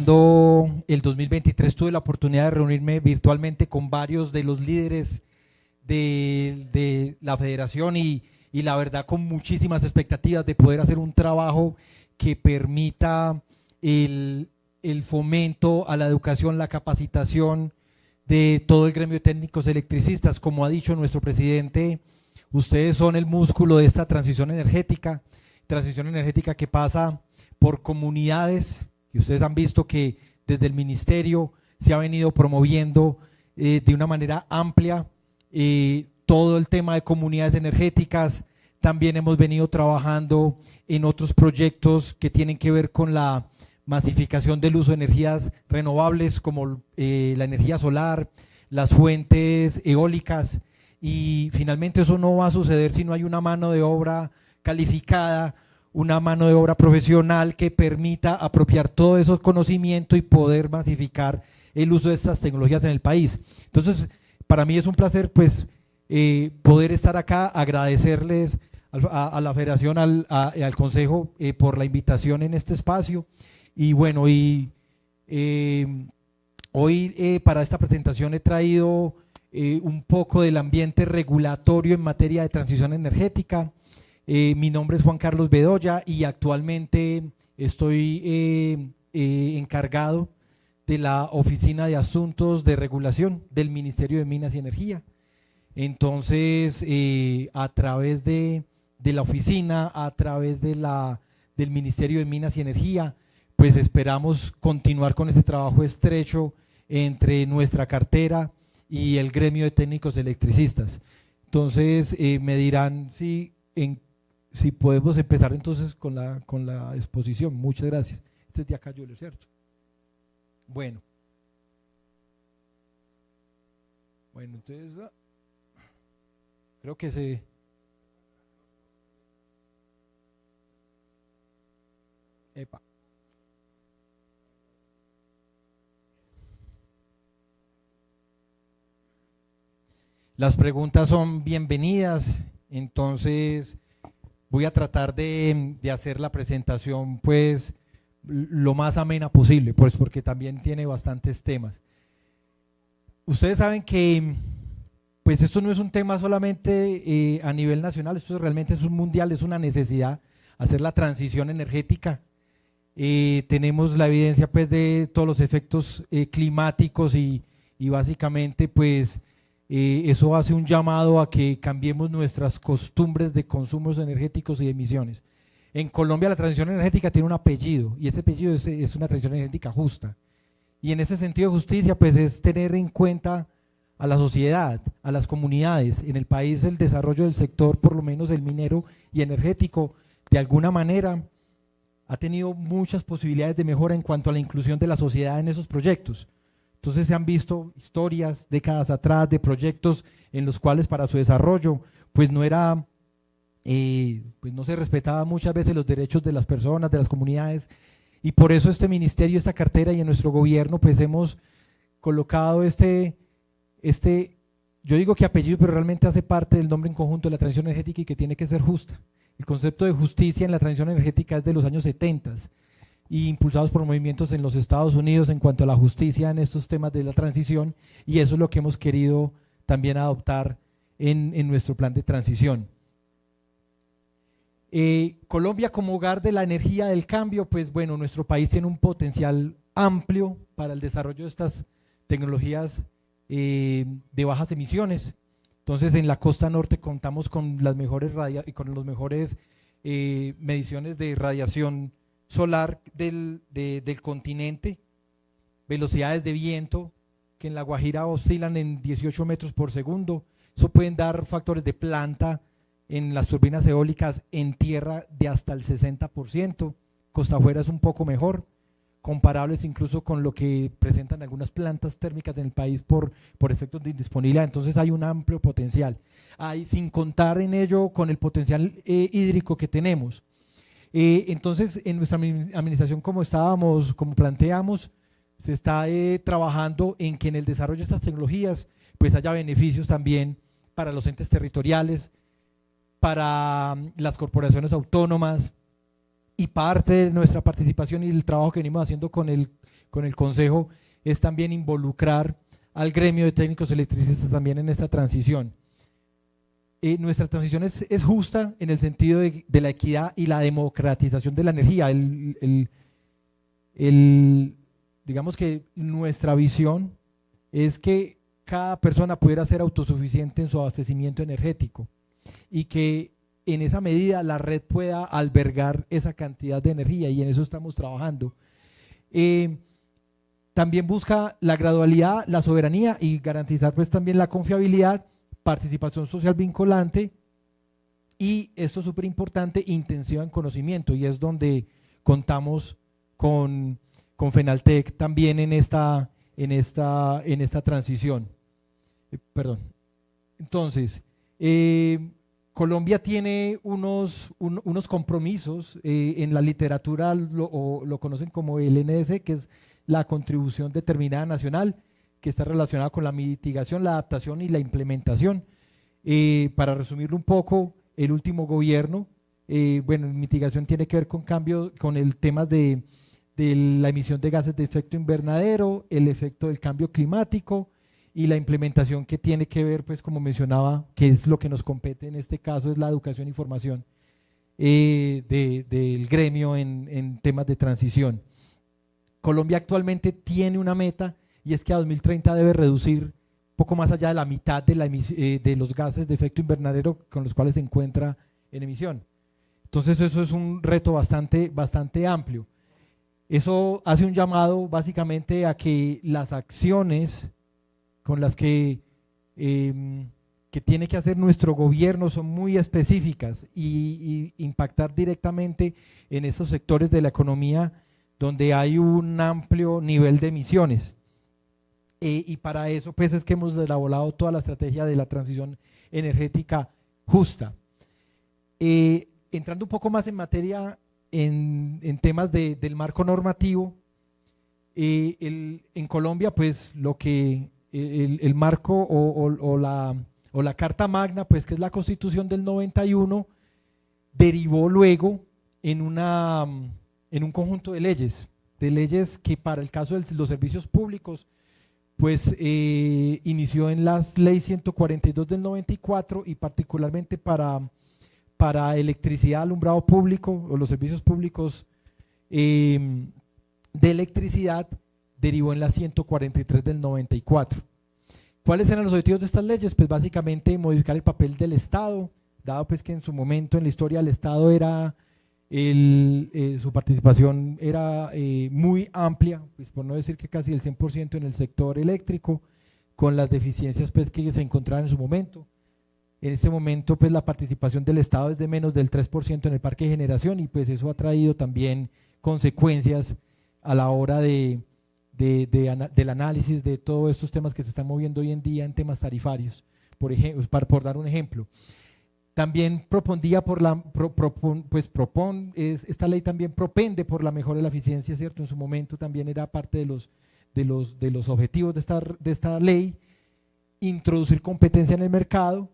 Terminando el 2023 tuve la oportunidad de reunirme virtualmente con varios de los líderes de la federación y la verdad con muchísimas expectativas de poder hacer un trabajo que permita el fomento a la educación, la capacitación de todo el gremio de técnicos electricistas. Como ha dicho nuestro presidente, ustedes son el músculo de esta transición energética que pasa por comunidades, y ustedes han visto que desde el ministerio se ha venido promoviendo de una manera amplia todo el tema de comunidades energéticas. También hemos venido trabajando en otros proyectos que tienen que ver con la masificación del uso de energías renovables como la energía solar, las fuentes eólicas, y finalmente eso no va a suceder si no hay una mano de obra calificada, una mano de obra profesional que permita apropiar todo esos conocimientos y poder masificar el uso de estas tecnologías en el país. Entonces, para mí es un placer pues poder estar acá, agradecerles a la federación, al consejo por la invitación en este espacio. Y bueno, hoy para esta presentación he traído un poco del ambiente regulatorio en materia de transición energética. Mi nombre es Juan Carlos Bedoya y actualmente estoy encargado de la Oficina de Asuntos de Regulación del Ministerio de Minas y Energía. Entonces, a través de la oficina, a través del Ministerio de Minas y Energía, pues esperamos continuar con este trabajo estrecho entre nuestra cartera y el gremio de técnicos electricistas. Entonces, me dirán si podemos empezar entonces con la exposición. Muchas gracias. Este es de acá, Julio, ¿cierto? Bueno, entonces creo que Epa. Las preguntas son bienvenidas, entonces voy a tratar de hacer la presentación pues lo más amena posible, pues porque también tiene bastantes temas. Ustedes saben que pues esto no es un tema solamente a nivel nacional, esto realmente es un mundial, es una necesidad hacer la transición energética. Tenemos la evidencia pues de todos los efectos climáticos y básicamente pues eso hace un llamado a que cambiemos nuestras costumbres de consumos energéticos y de emisiones. En Colombia la transición energética tiene un apellido y ese apellido es una transición energética justa, y en ese sentido de justicia pues es tener en cuenta a la sociedad, a las comunidades. En el país el desarrollo del sector, por lo menos el minero y energético, de alguna manera ha tenido muchas posibilidades de mejora en cuanto a la inclusión de la sociedad en esos proyectos. Entonces se han visto historias décadas atrás de proyectos en los cuales para su desarrollo pues no era, pues no se respetaba muchas veces los derechos de las personas, de las comunidades, y por eso este ministerio, esta cartera y en nuestro gobierno pues hemos colocado yo digo que apellido, pero realmente hace parte del nombre en conjunto de la transición energética y que tiene que ser justa. El concepto de justicia en la transición energética es de los años 70 y impulsados por movimientos en los Estados Unidos en cuanto a la justicia en estos temas de la transición, y eso es lo que hemos querido también adoptar en nuestro plan de transición. Colombia como hogar de la energía del cambio, pues bueno, nuestro país tiene un potencial amplio para el desarrollo de estas tecnologías de bajas emisiones. Entonces en la costa norte contamos con las mejores mediciones de radiación solar del continente, velocidades de viento que en La Guajira oscilan en 18 metros por segundo. Eso pueden dar factores de planta en las turbinas eólicas en tierra de hasta el 60%, costa afuera es un poco mejor, comparables incluso con lo que presentan algunas plantas térmicas en el país por efectos de indisponibilidad. Entonces hay un amplio potencial, sin contar en ello con el potencial hídrico que tenemos. Entonces en nuestra administración, como planteamos, se está trabajando en que en el desarrollo de estas tecnologías pues haya beneficios también para los entes territoriales, para las corporaciones autónomas, y parte de nuestra participación y el trabajo que venimos haciendo con el con el Consejo, es también involucrar al gremio de técnicos electricistas también en esta transición. Nuestra transición es justa en el sentido de la equidad y la democratización de la energía. Digamos que nuestra visión es que cada persona pudiera ser autosuficiente en su abastecimiento energético y que en esa medida la red pueda albergar esa cantidad de energía, y en eso estamos trabajando. También busca la gradualidad, la soberanía y garantizar pues también la confiabilidad, participación social vinculante y, esto es súper importante, intensiva en conocimiento, y es donde contamos con Fenaltec también en esta transición. Perdón. Entonces, Colombia tiene unos compromisos, en la literatura lo conocen como el NDC, que es la contribución determinada nacional, que está relacionada con la mitigación, la adaptación y la implementación. Para resumirlo un poco, el último gobierno, bueno, mitigación tiene que ver con cambio, con el tema de la emisión de gases de efecto invernadero, el efecto del cambio climático, y la implementación que tiene que ver, pues como mencionaba, que es lo que nos compete en este caso, es la educación y formación del gremio en temas de transición. Colombia actualmente tiene una meta, y es que a 2030 debe reducir poco más allá de la mitad de los gases de efecto invernadero con los cuales se encuentra en emisión. Entonces eso es un reto bastante amplio. Eso hace un llamado básicamente a que las acciones con las que tiene que hacer nuestro gobierno son muy específicas y impactar directamente en esos sectores de la economía donde hay un amplio nivel de emisiones. Y para eso pues es que hemos elaborado toda la estrategia de la transición energética justa. Entrando un poco más en materia, en temas del marco normativo, en Colombia pues lo que el marco o la Carta Magna, pues que es la Constitución del 91, derivó luego en un conjunto de leyes que para el caso de los servicios públicos pues inició en la Ley 142 del 94, y particularmente para electricidad, alumbrado público o los servicios públicos de electricidad, derivó en la 143 del 94. ¿Cuáles eran los objetivos de estas leyes? Pues básicamente modificar el papel del Estado, dado pues que en su momento en la historia el Estado era, su participación era muy amplia, pues por no decir que casi el 100% en el sector eléctrico, con las deficiencias pues que se encontraban en su momento. En este momento pues la participación del Estado es de menos del 3% en el parque de generación, y pues eso ha traído también consecuencias a la hora del análisis de todos estos temas que se están moviendo hoy en día en temas tarifarios, por ejemplo, por dar un ejemplo. También esta ley también propende por la mejora de la eficiencia, ¿cierto? En su momento también era parte de los objetivos de esta ley, introducir competencia en el mercado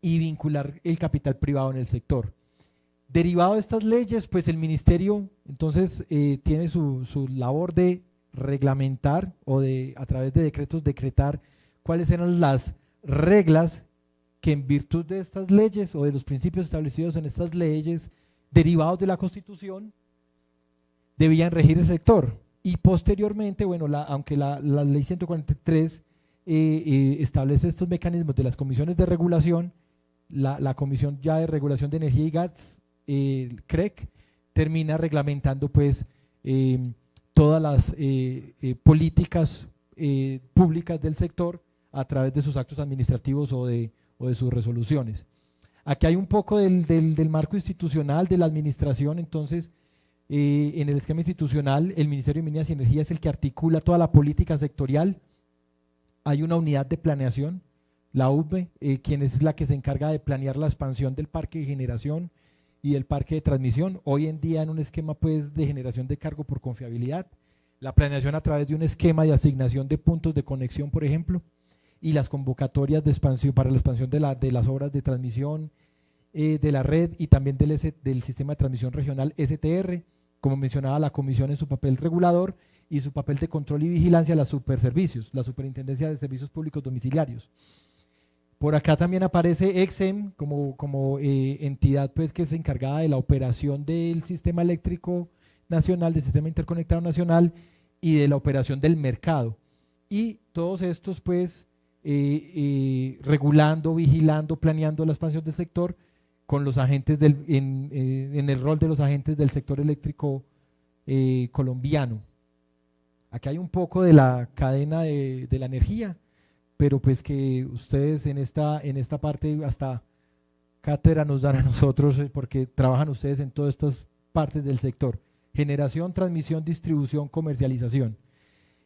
y vincular el capital privado en el sector. Derivado de estas leyes, pues el ministerio entonces tiene su labor de reglamentar o a través de decretos decretar cuáles eran las reglas que en virtud de estas leyes o de los principios establecidos en estas leyes derivados de la Constitución debían regir el sector. Y posteriormente, bueno, aunque la ley 143 establece estos mecanismos de las comisiones de regulación, la Comisión ya de Regulación de Energía y Gas, el CREC, termina reglamentando pues todas las políticas públicas del sector a través de sus actos administrativos o de sus resoluciones. Aquí hay un poco del marco institucional de la administración. Entonces, en el esquema institucional, el Ministerio de Minas y Energía es el que articula toda la política sectorial. Hay una unidad de planeación, la UBE, quien es la que se encarga de planear la expansión del parque de generación y el parque de transmisión, hoy en día en un esquema pues de generación de cargo por confiabilidad, la planeación a través de un esquema de asignación de puntos de conexión, por ejemplo, y las convocatorias de expansión para la expansión de las obras de transmisión de la red, y también del sistema de transmisión regional STR, como mencionaba la comisión en su papel regulador, y su papel de control y vigilancia, las superservicios, la Superintendencia de Servicios Públicos Domiciliarios. Por acá también aparece EXEM como entidad pues, que es encargada de la operación del sistema eléctrico nacional, del sistema interconectado nacional y de la operación del mercado. Y todos estos pues regulando, vigilando, planeando la expansión del sector con los agentes en el rol de los agentes del sector eléctrico colombiano. Aquí hay un poco de la cadena de la energía, pero pues que ustedes en esta parte hasta cátedra nos dan a nosotros porque trabajan ustedes en todas estas partes del sector: generación, transmisión, distribución, comercialización.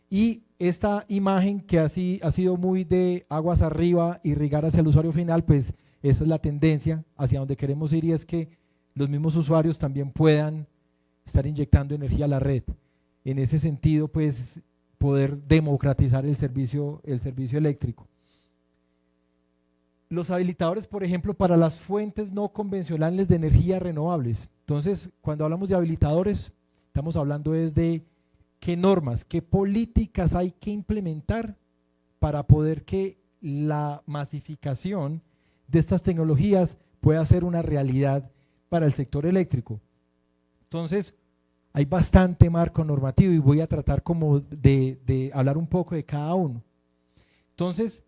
Y esta imagen que así ha sido muy de aguas arriba, irrigar hacia el usuario final, pues esa es la tendencia hacia donde queremos ir, y es que los mismos usuarios también puedan estar inyectando energía a la red. En ese sentido, pues poder democratizar el servicio eléctrico. Los habilitadores, por ejemplo, para las fuentes no convencionales de energía renovables. Entonces, cuando hablamos de habilitadores, estamos hablando de qué normas, qué políticas hay que implementar para poder que la masificación de estas tecnologías pueda ser una realidad para el sector eléctrico. Entonces, hay bastante marco normativo y voy a tratar como de hablar un poco de cada uno. Entonces,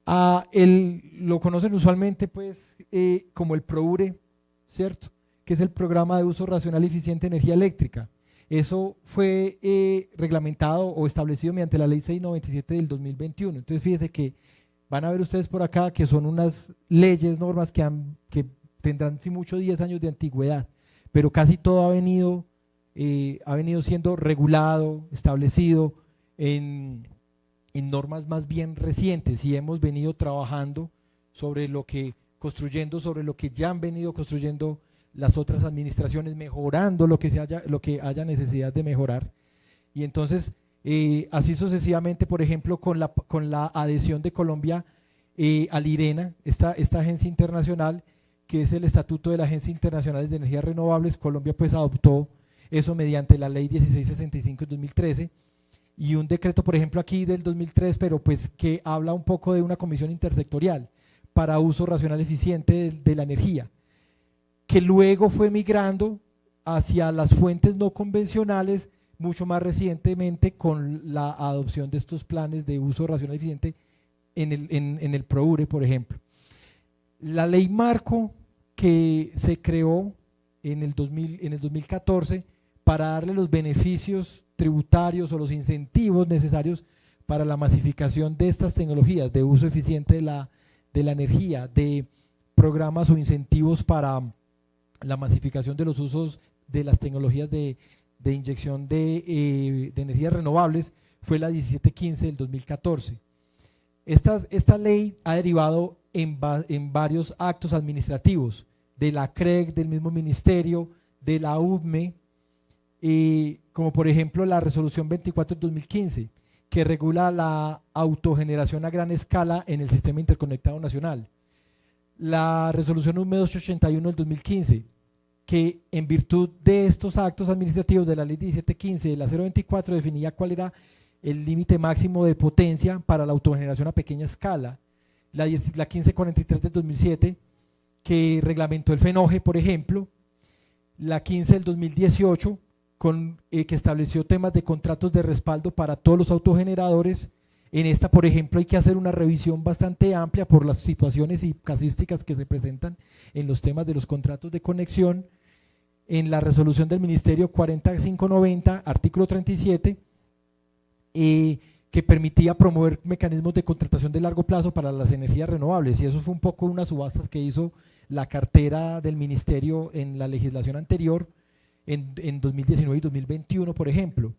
lo conocen usualmente pues como el PROURE, ¿cierto? Que es el Programa de Uso Racional y Eficiente de Energía Eléctrica. Eso fue reglamentado o establecido mediante la Ley 697 del 2021. Entonces, fíjense que van a ver ustedes por acá que son unas leyes, normas que tendrán si mucho 10 años de antigüedad, pero casi todo ha venido siendo regulado, establecido en normas más bien recientes, y hemos venido trabajando sobre lo que ya han venido construyendo las otras administraciones, mejorando lo que haya necesidad de mejorar. Y entonces, así sucesivamente, por ejemplo, con la adhesión de Colombia al IRENA, esta agencia internacional, que es el Estatuto de la Agencia Internacional de Energías Renovables, Colombia pues adoptó eso mediante la Ley 1665 de 2013 y un decreto, por ejemplo, aquí del 2003, pero pues que habla un poco de una comisión intersectorial para uso racional eficiente de la energía, que luego fue migrando hacia las fuentes no convencionales mucho más recientemente con la adopción de estos planes de uso racional eficiente en el PROURE, por ejemplo. La ley marco que se creó en el 2014 para darle los beneficios tributarios o los incentivos necesarios para la masificación de estas tecnologías de uso eficiente de la energía, de programas o incentivos para la masificación de los usos de las tecnologías de inyección de energías renovables, fue la 1715 del 2014. Esta ley ha derivado en varios actos administrativos de la CREG, del mismo ministerio, de la UBME, como por ejemplo la resolución 24 del 2015, que regula la autogeneración a gran escala en el sistema interconectado nacional. La resolución número 281 del 2015, que en virtud de estos actos administrativos de la ley 1715 de la 024 definía cuál era el límite máximo de potencia para la autogeneración a pequeña escala. La 1543 del 2007, que reglamentó el FENOGE, por ejemplo. La 15 del 2018, que estableció temas de contratos de respaldo para todos los autogeneradores. En esta, por ejemplo, hay que hacer una revisión bastante amplia por las situaciones y casuísticas que se presentan en los temas de los contratos de conexión. En la resolución del Ministerio 4590, artículo 37, que permitía promover mecanismos de contratación de largo plazo para las energías renovables, y eso fue un poco unas subastas que hizo la cartera del ministerio en la legislación anterior, en 2019 y 2021, por ejemplo.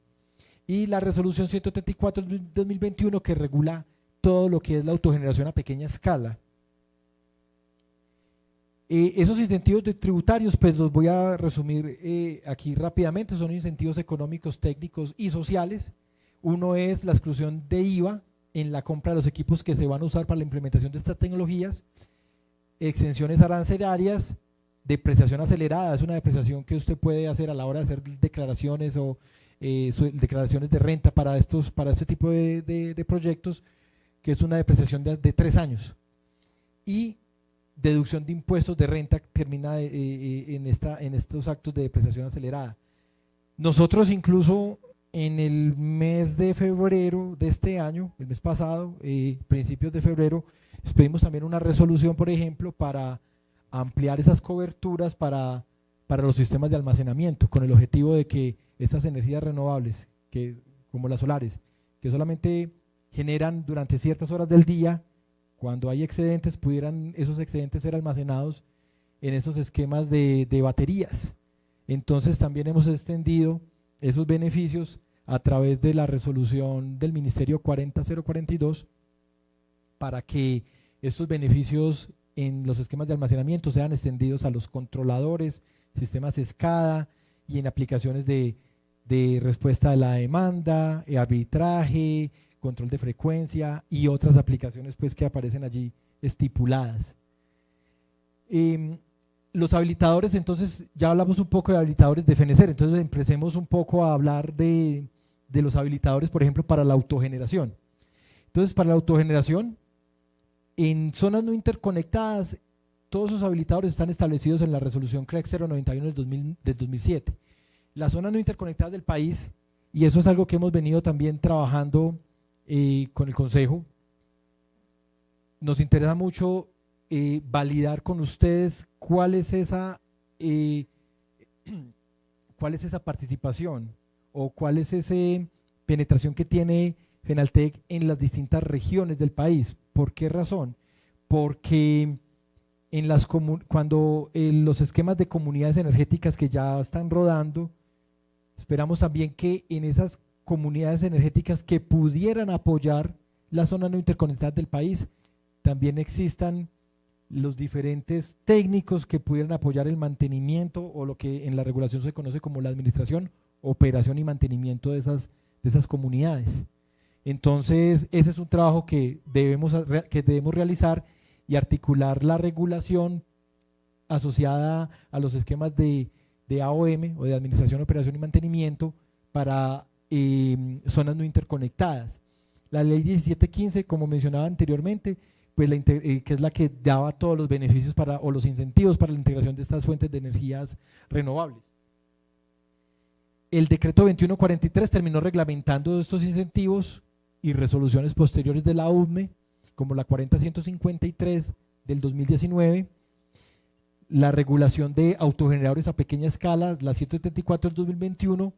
Y la resolución 134 de 2021, que regula todo lo que es la autogeneración a pequeña escala. Esos incentivos tributarios, pues los voy a resumir aquí rápidamente. Son incentivos económicos, técnicos y sociales. Uno es la exclusión de IVA en la compra de los equipos que se van a usar para la implementación de estas tecnologías, exenciones arancelarias, depreciación acelerada. Es una depreciación que usted puede hacer a la hora de hacer declaraciones o declaraciones de renta para este tipo de proyectos, que es una depreciación de 3 años. Y deducción de impuestos de renta termina en estos actos de depreciación acelerada. Nosotros incluso en el mes de febrero de este año, el mes pasado, principios de febrero, pedimos también una resolución, por ejemplo, para ampliar esas coberturas para los sistemas de almacenamiento, con el objetivo de que estas energías renovables, como las solares, que solamente generan durante ciertas horas del día, cuando hay excedentes, pudieran esos excedentes ser almacenados en esos esquemas de baterías. Entonces también hemos extendido esos beneficios a través de la resolución del Ministerio 40042 para que estos beneficios en los esquemas de almacenamiento sean extendidos a los controladores, sistemas SCADA y en aplicaciones de respuesta a la demanda, arbitraje, control de frecuencia y otras aplicaciones pues que aparecen allí estipuladas. Los habilitadores, entonces ya hablamos un poco de habilitadores de FENESER, entonces empecemos un poco a hablar de los habilitadores, por ejemplo, para la autogeneración. Entonces, para la autogeneración, en zonas no interconectadas, todos esos habilitadores están establecidos en la resolución CREC 091 del 2007. Las zonas no interconectadas del país, y eso es algo que hemos venido también trabajando con el Consejo, nos interesa mucho validar con ustedes cuál es esa participación o cuál es esa penetración que tiene FENALTEC en las distintas regiones del país. ¿Por qué razón? Porque cuando los esquemas de comunidades energéticas que ya están rodando, esperamos también que en esas comunidades energéticas que pudieran apoyar las zonas no interconectadas del país, también existan los diferentes técnicos que pudieran apoyar el mantenimiento o lo que en la regulación se conoce como la administración, operación y mantenimiento de esas comunidades. Entonces, ese es un trabajo que debemos realizar y articular la regulación asociada a los esquemas de AOM o de administración, operación y mantenimiento para zonas no interconectadas. La ley 1715, como mencionaba anteriormente, pues que es la que daba todos los beneficios o los incentivos para la integración de estas fuentes de energías renovables. El decreto 2143 terminó reglamentando estos incentivos y resoluciones posteriores de la UDME, como la 40153 del 2019, la regulación de autogeneradores a pequeña escala, la 174 del 2021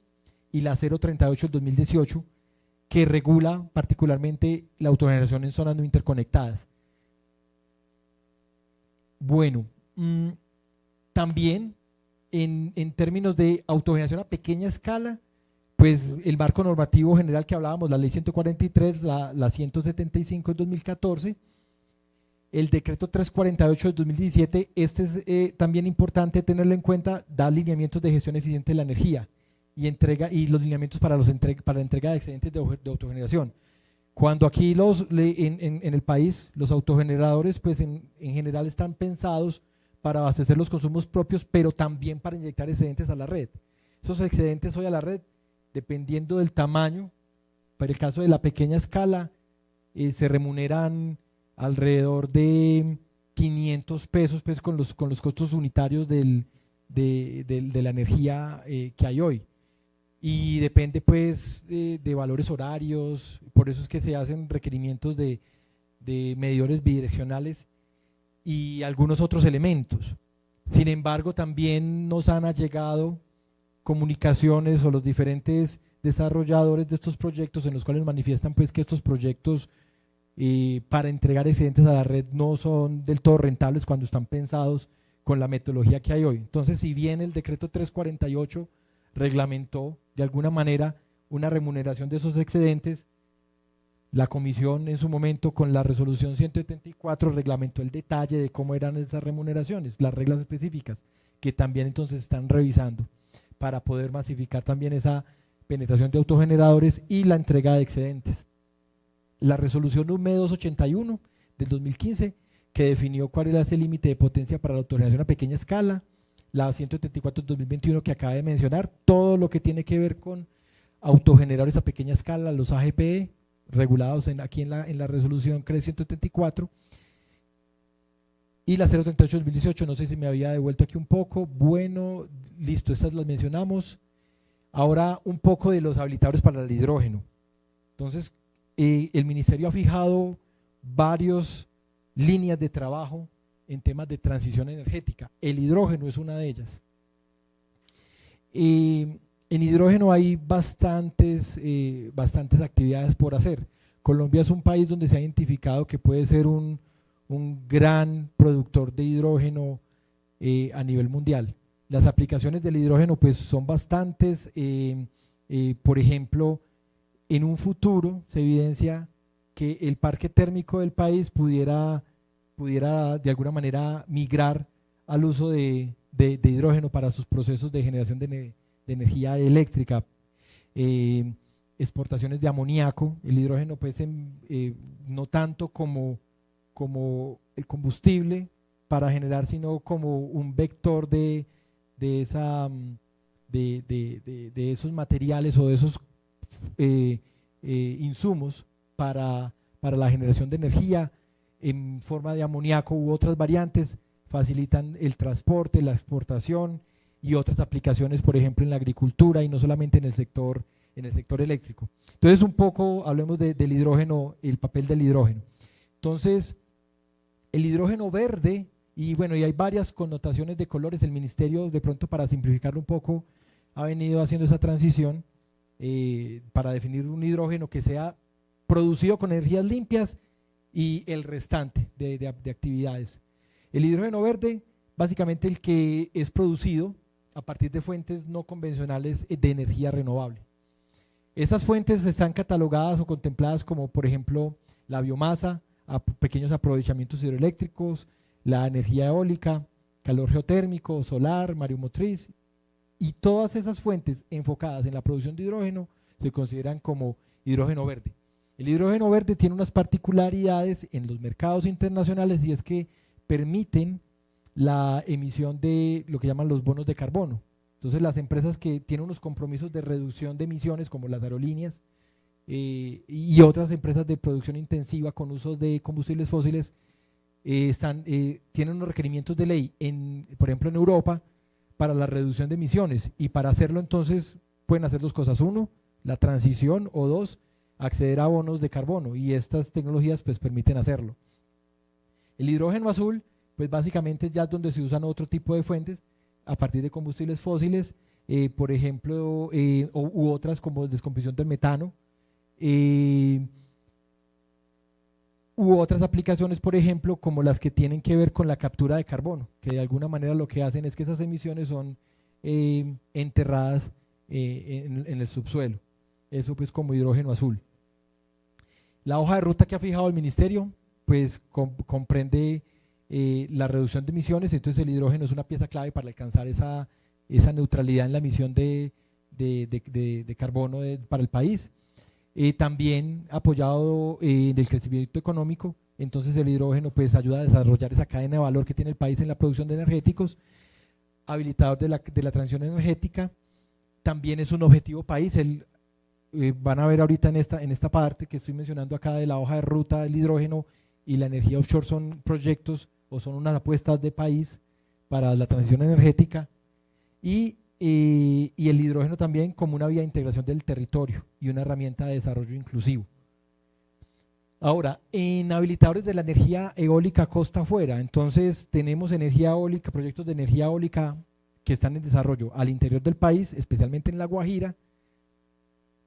y la 038 del 2018, que regula particularmente la autogeneración en zonas no interconectadas. Bueno, también en términos de autogeneración a pequeña escala, pues el marco normativo general que hablábamos, la ley 143, la 175 del 2014, el decreto 348 del 2017, este es también importante tenerlo en cuenta, da lineamientos de gestión eficiente de la energía y los lineamientos para la entrega de excedentes de autogeneración. Cuando aquí en el país los autogeneradores pues en general están pensados para abastecer los consumos propios, pero también para inyectar excedentes a la red. Esos excedentes hoy a la red, dependiendo del tamaño, para el caso de la pequeña escala, se remuneran alrededor de 500 pesos pues, con los costos unitarios de la energía que hay hoy. Y depende pues de valores horarios, por eso es que se hacen requerimientos de medidores bidireccionales y algunos otros elementos. Sin embargo, también nos han llegado comunicaciones o los diferentes desarrolladores de estos proyectos en los cuales manifiestan pues que estos proyectos para entregar excedentes a la red no son del todo rentables cuando están pensados con la metodología que hay hoy. Entonces, si bien el decreto 348 reglamentó de alguna manera una remuneración de esos excedentes, la comisión en su momento con la resolución 174 reglamentó el detalle de cómo eran esas remuneraciones, las reglas específicas, que también entonces están revisando para poder masificar también esa penetración de autogeneradores y la entrega de excedentes. La resolución UME 281 del 2015, que definió cuál era ese límite de potencia para la autogeneración a pequeña escala, la 174 del 2021 que acaba de mencionar, todo lo que tiene que ver con autogeneradores a pequeña escala, los AGPE, regulados aquí en la resolución CRE 134, y la 038-2018, no sé si me había devuelto aquí un poco. Bueno, listo, estas las mencionamos. Ahora un poco de los habilitadores para el hidrógeno. Entonces, el ministerio ha fijado varias líneas de trabajo en temas de transición energética. El hidrógeno es una de ellas. En hidrógeno hay bastantes actividades por hacer. Colombia es un país donde se ha identificado que puede ser un gran productor de hidrógeno a nivel mundial. Las aplicaciones del hidrógeno pues son bastantes. Por ejemplo, en un futuro se evidencia que el parque térmico del país pudiera de alguna manera migrar al uso de hidrógeno para sus procesos de generación de energía eléctrica. Exportaciones de amoníaco, el hidrógeno pues no tanto como el combustible para generar, sino como un vector de esos materiales o de esos insumos para la generación de energía en forma de amoníaco u otras variantes, facilitan el transporte, la exportación y otras aplicaciones, por ejemplo en la agricultura y no solamente en el sector eléctrico. Entonces un poco hablemos del hidrógeno, el papel del hidrógeno. Entonces el hidrógeno verde, y bueno, y hay varias connotaciones de colores. El ministerio, de pronto para simplificarlo un poco, ha venido haciendo esa transición para definir un hidrógeno que sea producido con energías limpias y el restante de actividades. El hidrógeno verde, básicamente el que es producido a partir de fuentes no convencionales de energía renovable. Estas fuentes están catalogadas o contempladas como, por ejemplo, la biomasa, pequeños aprovechamientos hidroeléctricos, la energía eólica, calor geotérmico, solar, mareomotriz, y todas esas fuentes enfocadas en la producción de hidrógeno se consideran como hidrógeno verde. El hidrógeno verde tiene unas particularidades en los mercados internacionales, y es que permiten la emisión de lo que llaman los bonos de carbono. Entonces las empresas que tienen unos compromisos de reducción de emisiones, como las aerolíneas y otras empresas de producción intensiva con usos de combustibles fósiles, tienen unos requerimientos de ley, por ejemplo en Europa, para la reducción de emisiones, y para hacerlo entonces pueden hacer dos cosas: uno, la transición, o dos, acceder a bonos de carbono, y estas tecnologías pues permiten hacerlo. El hidrógeno azul pues básicamente ya es donde se usan otro tipo de fuentes a partir de combustibles fósiles, por ejemplo, u otras como descomposición del metano, u otras aplicaciones, por ejemplo, como las que tienen que ver con la captura de carbono, que de alguna manera lo que hacen es que esas emisiones son enterradas en el subsuelo. Eso pues como hidrógeno azul. La hoja de ruta que ha fijado el ministerio pues comprende la reducción de emisiones. Entonces el hidrógeno es una pieza clave para alcanzar esa neutralidad en la emisión de carbono para el país. También apoyado en el crecimiento económico. Entonces el hidrógeno pues ayuda a desarrollar esa cadena de valor que tiene el país en la producción de energéticos, habilitador de la transición energética. También es un objetivo país. Van a ver ahorita en esta parte que estoy mencionando acá de la hoja de ruta del hidrógeno y la energía offshore, son proyectos o son unas apuestas de país para la transición energética, y el hidrógeno también como una vía de integración del territorio y una herramienta de desarrollo inclusivo. Ahora, en habilitadores de la energía eólica costa afuera, entonces tenemos energía eólica, proyectos de energía eólica que están en desarrollo al interior del país, especialmente en La Guajira,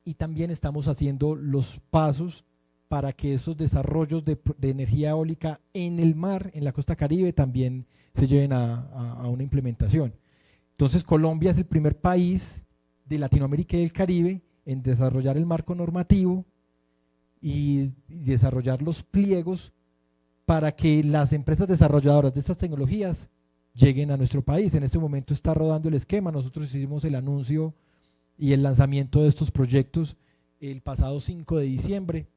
y también estamos haciendo los pasos para que esos desarrollos de energía eólica en el mar, en la costa Caribe, también se lleven a una implementación. Entonces Colombia es el primer país de Latinoamérica y del Caribe en desarrollar el marco normativo y desarrollar los pliegos para que las empresas desarrolladoras de estas tecnologías lleguen a nuestro país. En este momento está rodando el esquema. Nosotros hicimos el anuncio y el lanzamiento de estos proyectos el pasado 5 de diciembre,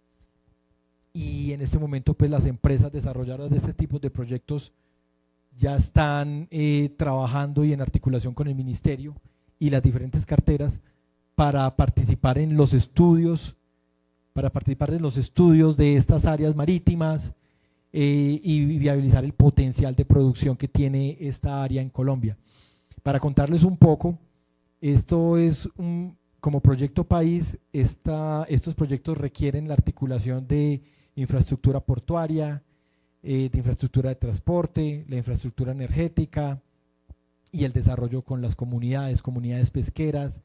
y en este momento pues las empresas desarrolladoras de este tipo de proyectos ya están trabajando y en articulación con el ministerio y las diferentes carteras para participar en los estudios, de estas áreas marítimas y viabilizar el potencial de producción que tiene esta área en Colombia. Para contarles un poco, esto es como proyecto país, estos proyectos requieren la articulación de infraestructura portuaria, de infraestructura de transporte, la infraestructura energética y el desarrollo con las comunidades pesqueras,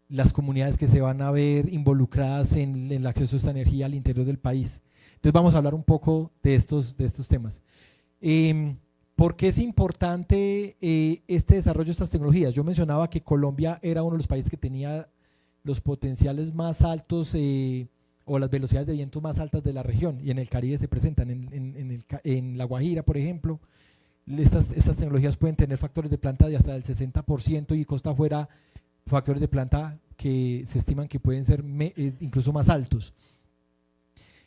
las comunidades que se van a ver involucradas en el acceso a esta energía al interior del país. Entonces vamos a hablar un poco de estos temas. ¿Por qué es importante este desarrollo de estas tecnologías? Yo mencionaba que Colombia era uno de los países que tenía los potenciales más altos o las velocidades de viento más altas de la región, y en el Caribe se presentan, en La Guajira, por ejemplo. Estas tecnologías pueden tener factores de planta de hasta el 60% y costa afuera factores de planta que se estiman que pueden ser incluso más altos.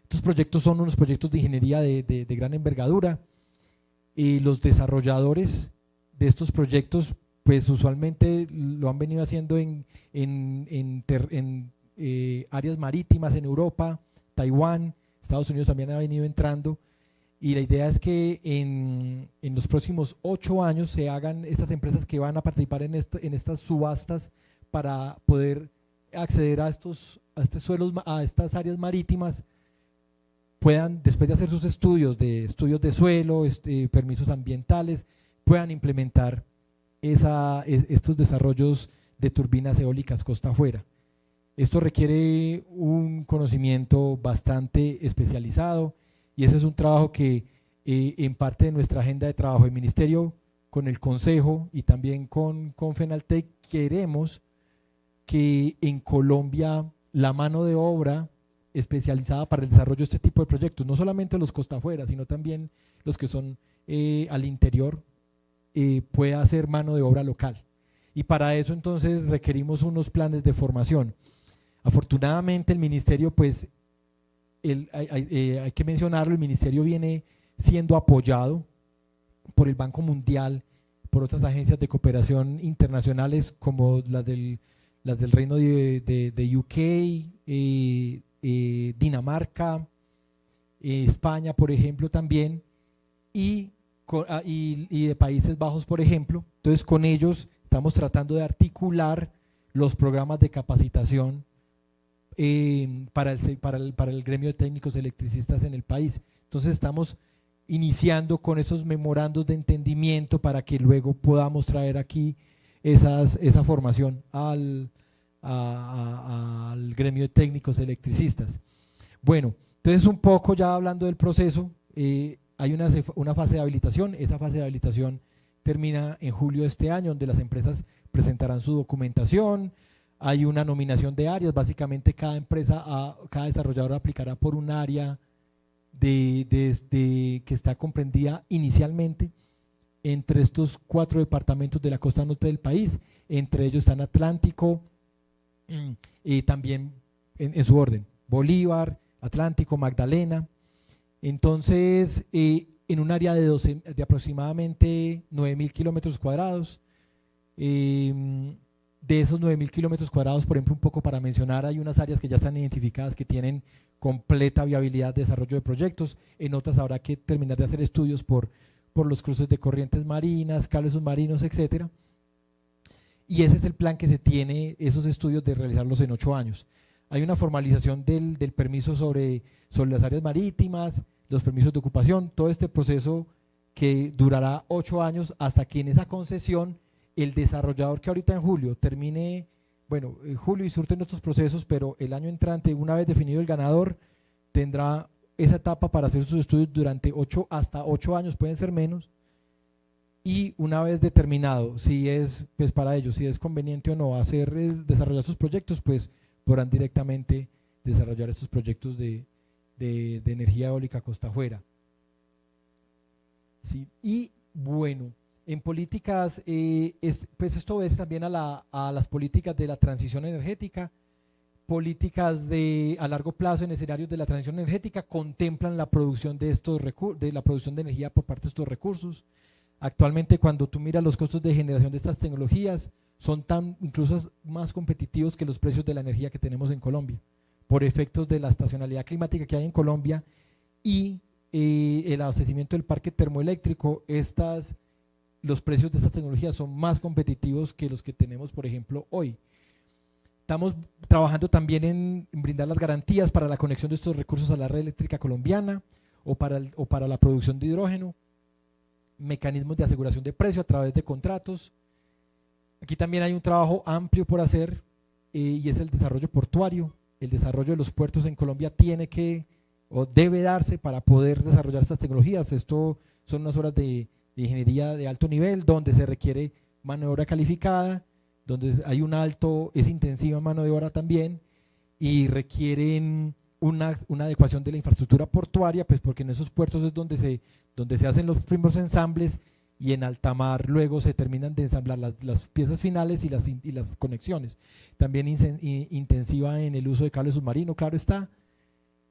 Estos proyectos son unos proyectos de ingeniería de gran envergadura, y los desarrolladores de estos proyectos pues usualmente lo han venido haciendo en áreas marítimas en Europa, Taiwán, Estados Unidos también ha venido entrando, y la idea es que en los próximos 8 años se hagan estas empresas que van a participar en estas subastas para poder acceder a estos suelos, a estas áreas marítimas, puedan, después de hacer sus estudios de suelo, permisos ambientales, puedan implementar estos desarrollos de turbinas eólicas costa afuera. Esto requiere un conocimiento bastante especializado, y ese es un trabajo que en parte de nuestra agenda de trabajo del Ministerio, con el Consejo y también con FENALTEC, queremos que en Colombia la mano de obra especializada para el desarrollo de este tipo de proyectos, no solamente los costa afuera, sino también los que son al interior, pueda ser mano de obra local. Y para eso entonces requerimos unos planes de formación. Afortunadamente el Ministerio, pues hay que mencionarlo, el Ministerio viene siendo apoyado por el Banco Mundial, por otras agencias de cooperación internacionales como las del Reino de UK, Dinamarca, España, por ejemplo, también, y de Países Bajos, por ejemplo. Entonces con ellos estamos tratando de articular los programas de capacitación para el gremio de técnicos electricistas en el país. Entonces estamos iniciando con esos memorandos de entendimiento para que luego podamos traer aquí esa formación al gremio de técnicos electricistas. Bueno, entonces un poco ya hablando del proceso, hay una fase de habilitación. Esa fase de habilitación termina en julio de este año, donde las empresas presentarán su documentación. Hay una nominación de áreas, básicamente cada desarrollador aplicará por un área que está comprendida inicialmente entre estos 4 departamentos de la costa norte del país. Entre ellos están Atlántico, también en su orden, Bolívar, Atlántico, Magdalena. Entonces, en un área de aproximadamente 9.000 kilómetros cuadrados. De esos 9.000 kilómetros cuadrados, por ejemplo, un poco para mencionar, hay unas áreas que ya están identificadas que tienen completa viabilidad de desarrollo de proyectos. En otras habrá que terminar de hacer estudios por los cruces de corrientes marinas, cables submarinos, etcétera. Y ese es el plan que se tiene, esos estudios, de realizarlos en 8 años. Hay una formalización del permiso sobre las áreas marítimas, los permisos de ocupación, todo este proceso que durará 8 años hasta que en esa concesión el desarrollador, que ahorita en julio termine, bueno, en julio y surten nuestros procesos, pero el año entrante, una vez definido el ganador, tendrá esa etapa para hacer sus estudios durante hasta 8 años, pueden ser menos, y una vez determinado si es, pues para ellos, si es conveniente o no desarrollar sus proyectos, pues podrán directamente desarrollar estos proyectos de energía eólica costa afuera. Sí, y bueno, en políticas, pues esto obedece también a las políticas de la transición energética. Políticas a largo plazo en escenarios de la transición energética contemplan la producción de la producción de energía por parte de estos recursos. Actualmente, cuando tú miras los costos de generación de estas tecnologías, son tan incluso más competitivos que los precios de la energía que tenemos en Colombia, por efectos de la estacionalidad climática que hay en Colombia y el abastecimiento del parque termoeléctrico. Los precios de estas tecnologías son más competitivos que los que tenemos, por ejemplo, hoy. Estamos trabajando también en brindar las garantías para la conexión de estos recursos a la red eléctrica colombiana o para la producción de hidrógeno, mecanismos de aseguración de precio a través de contratos. Aquí también hay un trabajo amplio por hacer y es el desarrollo portuario. El desarrollo de los puertos en Colombia tiene que o debe darse para poder desarrollar estas tecnologías. Esto son unas horas de ingeniería de alto nivel donde se requiere mano de obra calificada, donde hay es intensiva mano de obra también y requieren una adecuación de la infraestructura portuaria, pues porque en esos puertos es donde se hacen los primeros ensambles y en alta mar luego se terminan de ensamblar las piezas finales y las conexiones. También intensiva en el uso de cable submarino, claro está.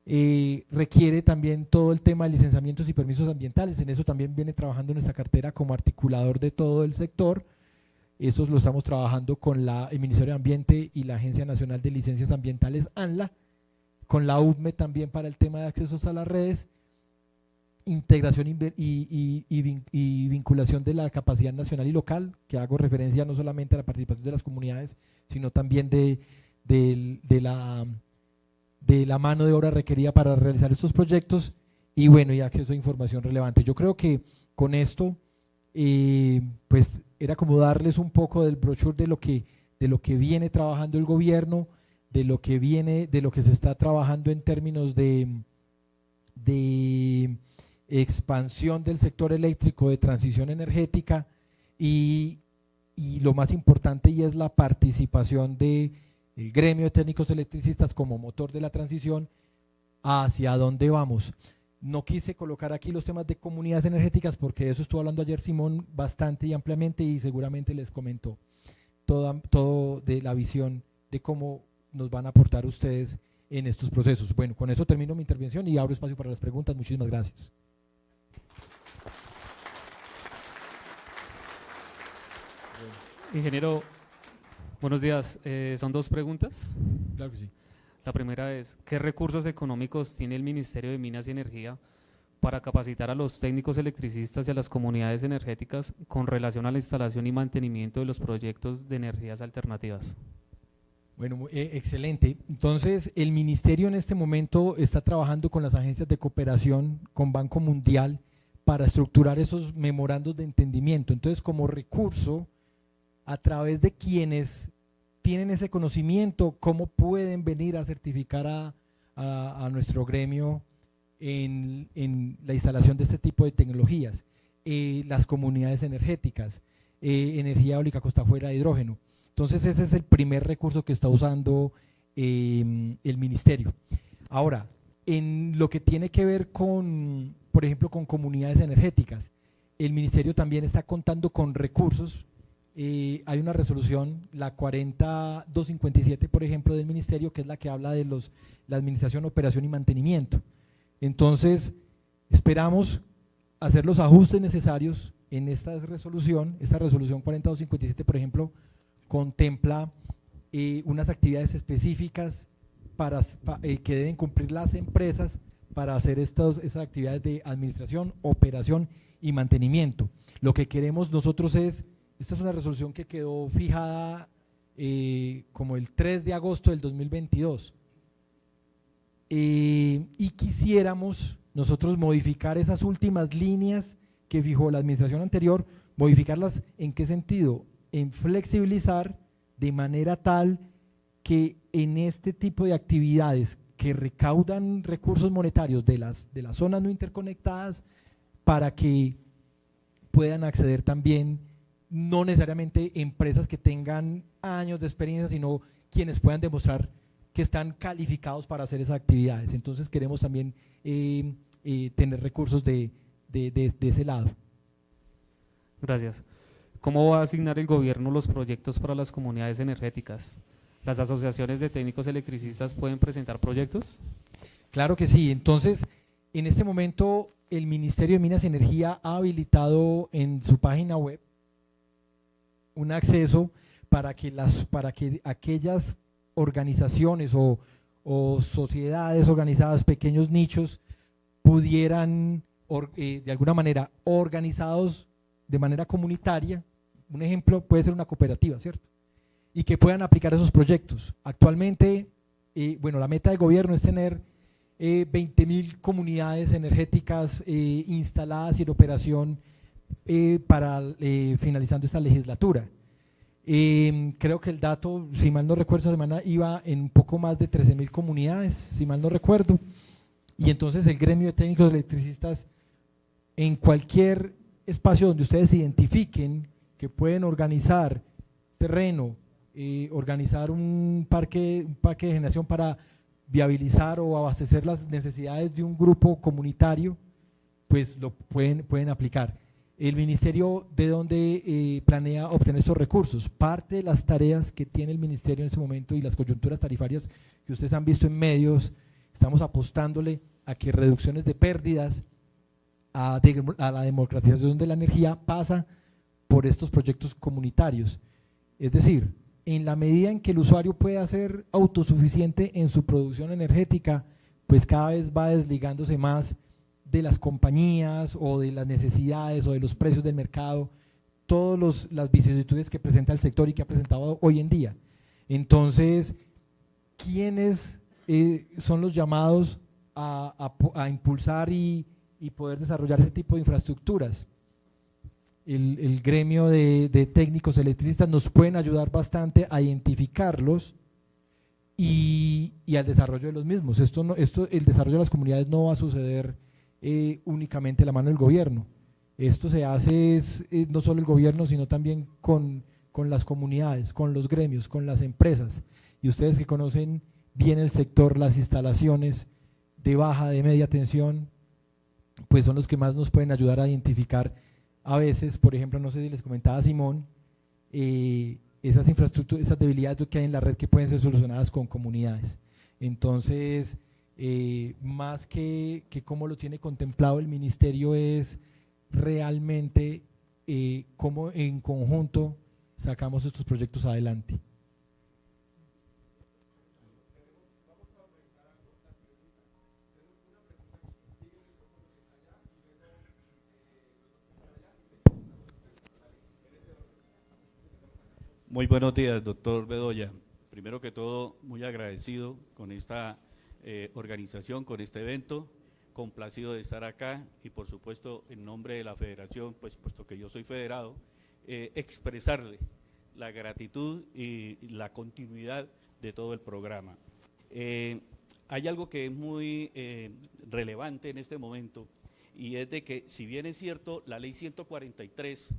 Requiere también todo el tema de licenciamientos y permisos ambientales. En eso también viene trabajando nuestra cartera como articulador de todo el sector. Eso lo estamos trabajando con el Ministerio de Ambiente y la Agencia Nacional de Licencias Ambientales, ANLA, con la UDME también para el tema de accesos a las redes, integración y vinculación de la capacidad nacional y local, que hago referencia no solamente a la participación de las comunidades, sino también de la mano de obra requerida para realizar estos proyectos, y bueno, y acceso a información relevante. Yo creo que con esto pues era como darles un poco del brochure de lo que viene trabajando el gobierno, de lo que se está trabajando en términos de expansión del sector eléctrico, de transición energética y lo más importante, y es la participación del gremio de técnicos electricistas como motor de la transición hacia dónde vamos. No quise colocar aquí los temas de comunidades energéticas porque de eso estuvo hablando ayer Simón bastante y ampliamente y seguramente les comentó todo de la visión de cómo nos van a aportar ustedes en estos procesos. Bueno, con eso termino mi intervención y abro espacio para las preguntas. Muchísimas gracias. Ingeniero, buenos días. Son dos preguntas. Claro que sí. La primera es, ¿qué recursos económicos tiene el Ministerio de Minas y Energía para capacitar a los técnicos electricistas y a las comunidades energéticas con relación a la instalación y mantenimiento de los proyectos de energías alternativas? Bueno, excelente. Entonces, el Ministerio en este momento está trabajando con las agencias de cooperación, con Banco Mundial, para estructurar esos memorandos de entendimiento. Entonces, como recurso, a través de quienes tienen ese conocimiento, cómo pueden venir a certificar a nuestro gremio en la instalación de este tipo de tecnologías, las comunidades energéticas, energía eólica costa afuera de hidrógeno. Entonces ese es el primer recurso que está usando el ministerio. Ahora, en lo que tiene que ver con, por ejemplo, con comunidades energéticas, el ministerio también está contando con recursos. Hay una resolución, la 40257, por ejemplo, del ministerio, que es la que habla de la administración, operación y mantenimiento. Entonces, esperamos hacer los ajustes necesarios en esta resolución. Esta resolución 40257, por ejemplo, contempla unas actividades específicas que deben cumplir las empresas para hacer esas actividades de administración, operación y mantenimiento. Lo que queremos nosotros esta es una resolución que quedó fijada como el 3 de agosto del 2022 y quisiéramos nosotros modificar esas últimas líneas que fijó la administración anterior, modificarlas ¿en qué sentido? En flexibilizar de manera tal que en este tipo de actividades que recaudan recursos monetarios de las zonas no interconectadas, para que puedan acceder también no necesariamente empresas que tengan años de experiencia, sino quienes puedan demostrar que están calificados para hacer esas actividades. Entonces queremos también tener recursos de ese lado. Gracias. ¿Cómo va a asignar el gobierno los proyectos para las comunidades energéticas? ¿Las asociaciones de técnicos electricistas pueden presentar proyectos? Claro que sí. Entonces, en este momento el Ministerio de Minas y Energía ha habilitado en su página web un acceso para que aquellas organizaciones o sociedades organizadas, pequeños nichos, pudieran de alguna manera, organizados de manera comunitaria. Un ejemplo puede ser una cooperativa, ¿cierto? Y que puedan aplicar esos proyectos. Actualmente, bueno, la meta de gobierno es tener 20.000 comunidades energéticas instaladas y en operación para finalizando esta legislatura. Creo que el dato, si mal no recuerdo, esta semana iba en un poco más de 13.000 comunidades, si mal no recuerdo, y entonces el gremio de técnicos electricistas, en cualquier espacio donde ustedes identifiquen que pueden organizar terreno, organizar un parque de generación para viabilizar o abastecer las necesidades de un grupo comunitario, pues lo pueden aplicar. ¿El ministerio de dónde planea obtener estos recursos? Parte de las tareas que tiene el ministerio en este momento y las coyunturas tarifarias que ustedes han visto en medios, estamos apostándole a que reducciones de pérdidas, a la democratización de la energía pasa por estos proyectos comunitarios. Es decir, en la medida en que el usuario pueda ser autosuficiente en su producción energética, pues cada vez va desligándose más de las compañías o de las necesidades o de los precios del mercado, todas las vicisitudes que presenta el sector y que ha presentado hoy en día. Entonces, ¿quiénes son los llamados a impulsar y poder desarrollar ese tipo de infraestructuras? El gremio de técnicos electricistas nos pueden ayudar bastante a identificarlos y al desarrollo de los mismos. El desarrollo de las comunidades no va a suceder únicamente de la mano del gobierno. Esto se hace no solo el gobierno, sino también con las comunidades, con los gremios, con las empresas. Y ustedes que conocen bien el sector, las instalaciones de baja, de media tensión, pues son los que más nos pueden ayudar a identificar a veces, por ejemplo, no sé si les comentaba Simón, esas infraestructuras, esas debilidades que hay en la red que pueden ser solucionadas con comunidades. Entonces, más que cómo lo tiene contemplado el ministerio, es realmente cómo en conjunto sacamos estos proyectos adelante. Muy buenos días, doctor Bedoya. Primero que todo, muy agradecido con esta organización, con este evento, complacido de estar acá y por supuesto en nombre de la federación, pues puesto que yo soy federado, expresarle la gratitud y la continuidad de todo el programa. Hay algo que es muy relevante en este momento y es de que si bien es cierto la ley 143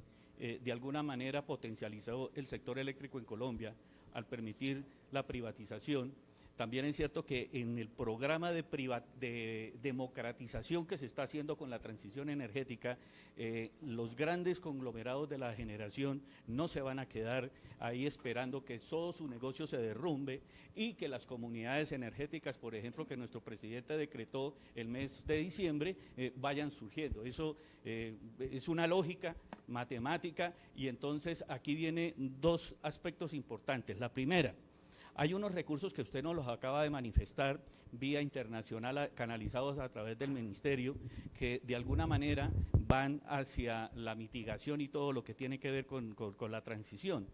de alguna manera potencializó el sector eléctrico en Colombia al permitir la privatización, también es cierto que en el programa de democratización que se está haciendo con la transición energética, los grandes conglomerados de la generación no se van a quedar ahí esperando que todo su negocio se derrumbe y que las comunidades energéticas, por ejemplo, que nuestro presidente decretó el mes de diciembre, vayan surgiendo. Eso es una lógica matemática y entonces aquí vienen dos aspectos importantes. La primera, hay unos recursos que usted nos los acaba de manifestar vía internacional canalizados a través del ministerio que de alguna manera van hacia la mitigación y todo lo que tiene que ver con la transición.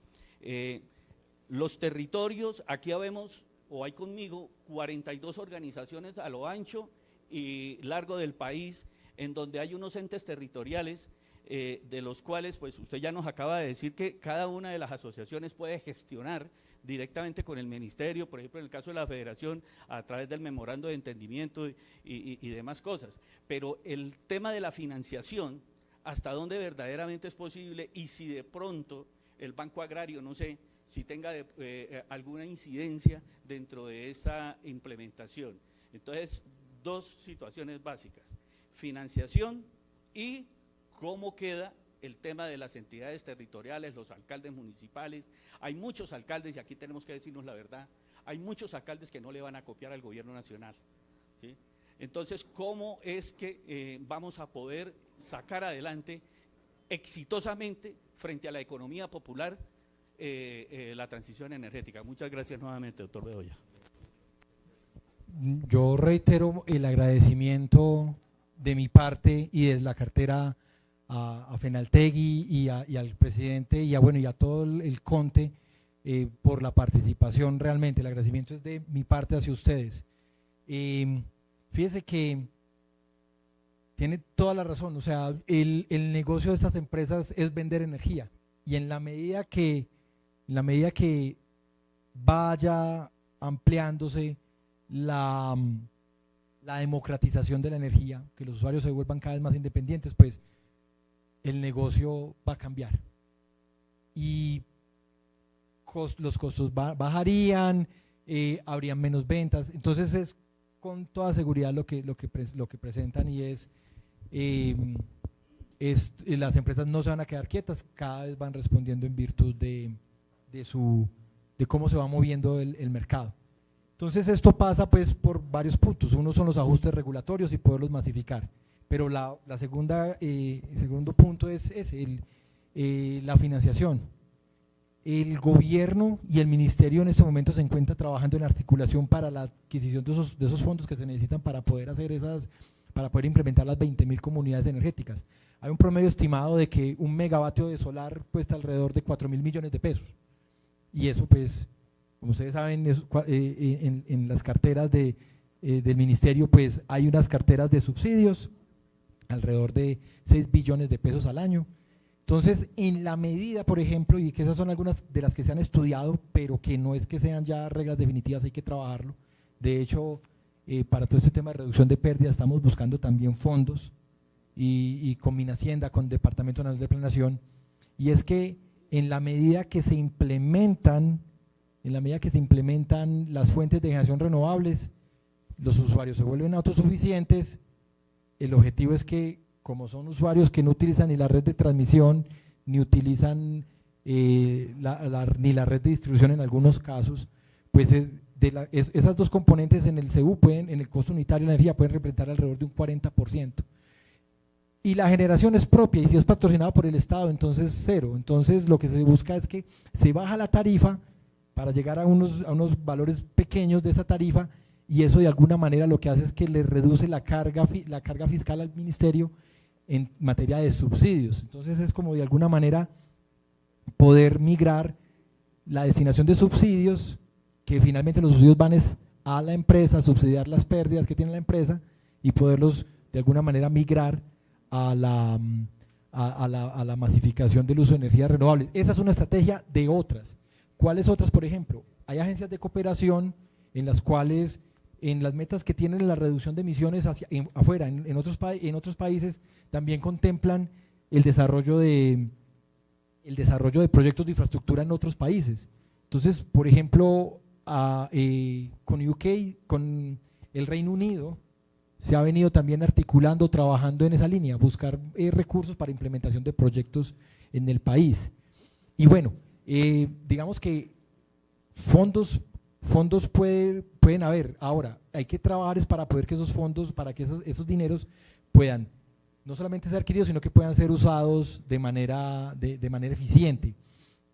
Los territorios, aquí vemos, o hay conmigo, 42 organizaciones a lo ancho y largo del país en donde hay unos entes territoriales de los cuales pues usted ya nos acaba de decir que cada una de las asociaciones puede gestionar directamente con el ministerio, por ejemplo en el caso de la federación a través del memorando de entendimiento y demás cosas, pero el tema de la financiación, hasta dónde verdaderamente es posible y si de pronto el Banco Agrario, no sé, si tenga alguna incidencia dentro de esa implementación. Entonces, dos situaciones básicas, financiación y cómo queda el tema de las entidades territoriales, los alcaldes municipales. Hay muchos alcaldes, y aquí tenemos que decirnos la verdad, hay muchos alcaldes que no le van a copiar al gobierno nacional, ¿sí? Entonces, ¿cómo es que vamos a poder sacar adelante exitosamente frente a la economía popular la transición energética. Muchas gracias nuevamente, doctor Bedoya. Yo reitero el agradecimiento de mi parte y desde la cartera a Fenaltegui y al presidente y a todo el CONTE por la participación. Realmente el agradecimiento es de mi parte hacia ustedes. Fíjese que tiene toda la razón, o sea, el negocio de estas empresas es vender energía, y en la medida que vaya ampliándose la democratización de la energía, que los usuarios se vuelvan cada vez más independientes, pues el negocio va a cambiar y los costos bajarían, habrían menos ventas. Entonces es con toda seguridad lo que presentan, y las empresas no se van a quedar quietas, cada vez van respondiendo en virtud de cómo se va moviendo el mercado. Entonces esto pasa pues por varios puntos. Uno son los ajustes regulatorios y poderlos masificar, pero segundo punto es la financiación. El gobierno y el ministerio en este momento se encuentra trabajando en articulación para la adquisición de esos fondos que se necesitan para poder implementar las 20.000 comunidades energéticas. Hay un promedio estimado de que un megavatio de solar cuesta alrededor de 4.000 millones de pesos, y eso pues, como ustedes saben, en las carteras del ministerio pues hay unas carteras de subsidios alrededor de 6 billones de pesos al año. Entonces, en la medida, por ejemplo, y que esas son algunas de las que se han estudiado, pero que no es que sean ya reglas definitivas, hay que trabajarlo. De hecho, para todo este tema de reducción de pérdidas estamos buscando también fondos y con Minhacienda, con Departamento Nacional de Planeación, y es que en la medida que se implementan las fuentes de generación renovables, los usuarios se vuelven autosuficientes. El objetivo es que, como son usuarios que no utilizan ni la red de transmisión, ni utilizan ni la red de distribución en algunos casos, pues esas dos componentes en el CU en el costo unitario de la energía pueden representar alrededor de un 40%. Y la generación es propia, y si es patrocinada por el Estado, entonces cero. Entonces lo que se busca es que se baja la tarifa para llegar a unos valores pequeños de esa tarifa, y eso de alguna manera lo que hace es que le reduce la carga fiscal al ministerio en materia de subsidios. Entonces es como de alguna manera poder migrar la destinación de subsidios, que finalmente los subsidios van a la empresa, a subsidiar las pérdidas que tiene la empresa, y poderlos de alguna manera migrar a la masificación del uso de energías renovables. Esa es una estrategia de otras. ¿Cuáles otras? Por ejemplo, hay agencias de cooperación en las cuales, en las metas que tienen la reducción de emisiones afuera, en otros países también contemplan el desarrollo de proyectos de infraestructura en otros países. Entonces, por ejemplo, con UK, con el Reino Unido, se ha venido también articulando, trabajando en esa línea, buscar recursos para implementación de proyectos en el país. Y bueno, digamos que fondos pueden haber. Ahora, hay que trabajar para poder que esos fondos, para que esos dineros puedan no solamente ser adquiridos, sino que puedan ser usados de manera eficiente.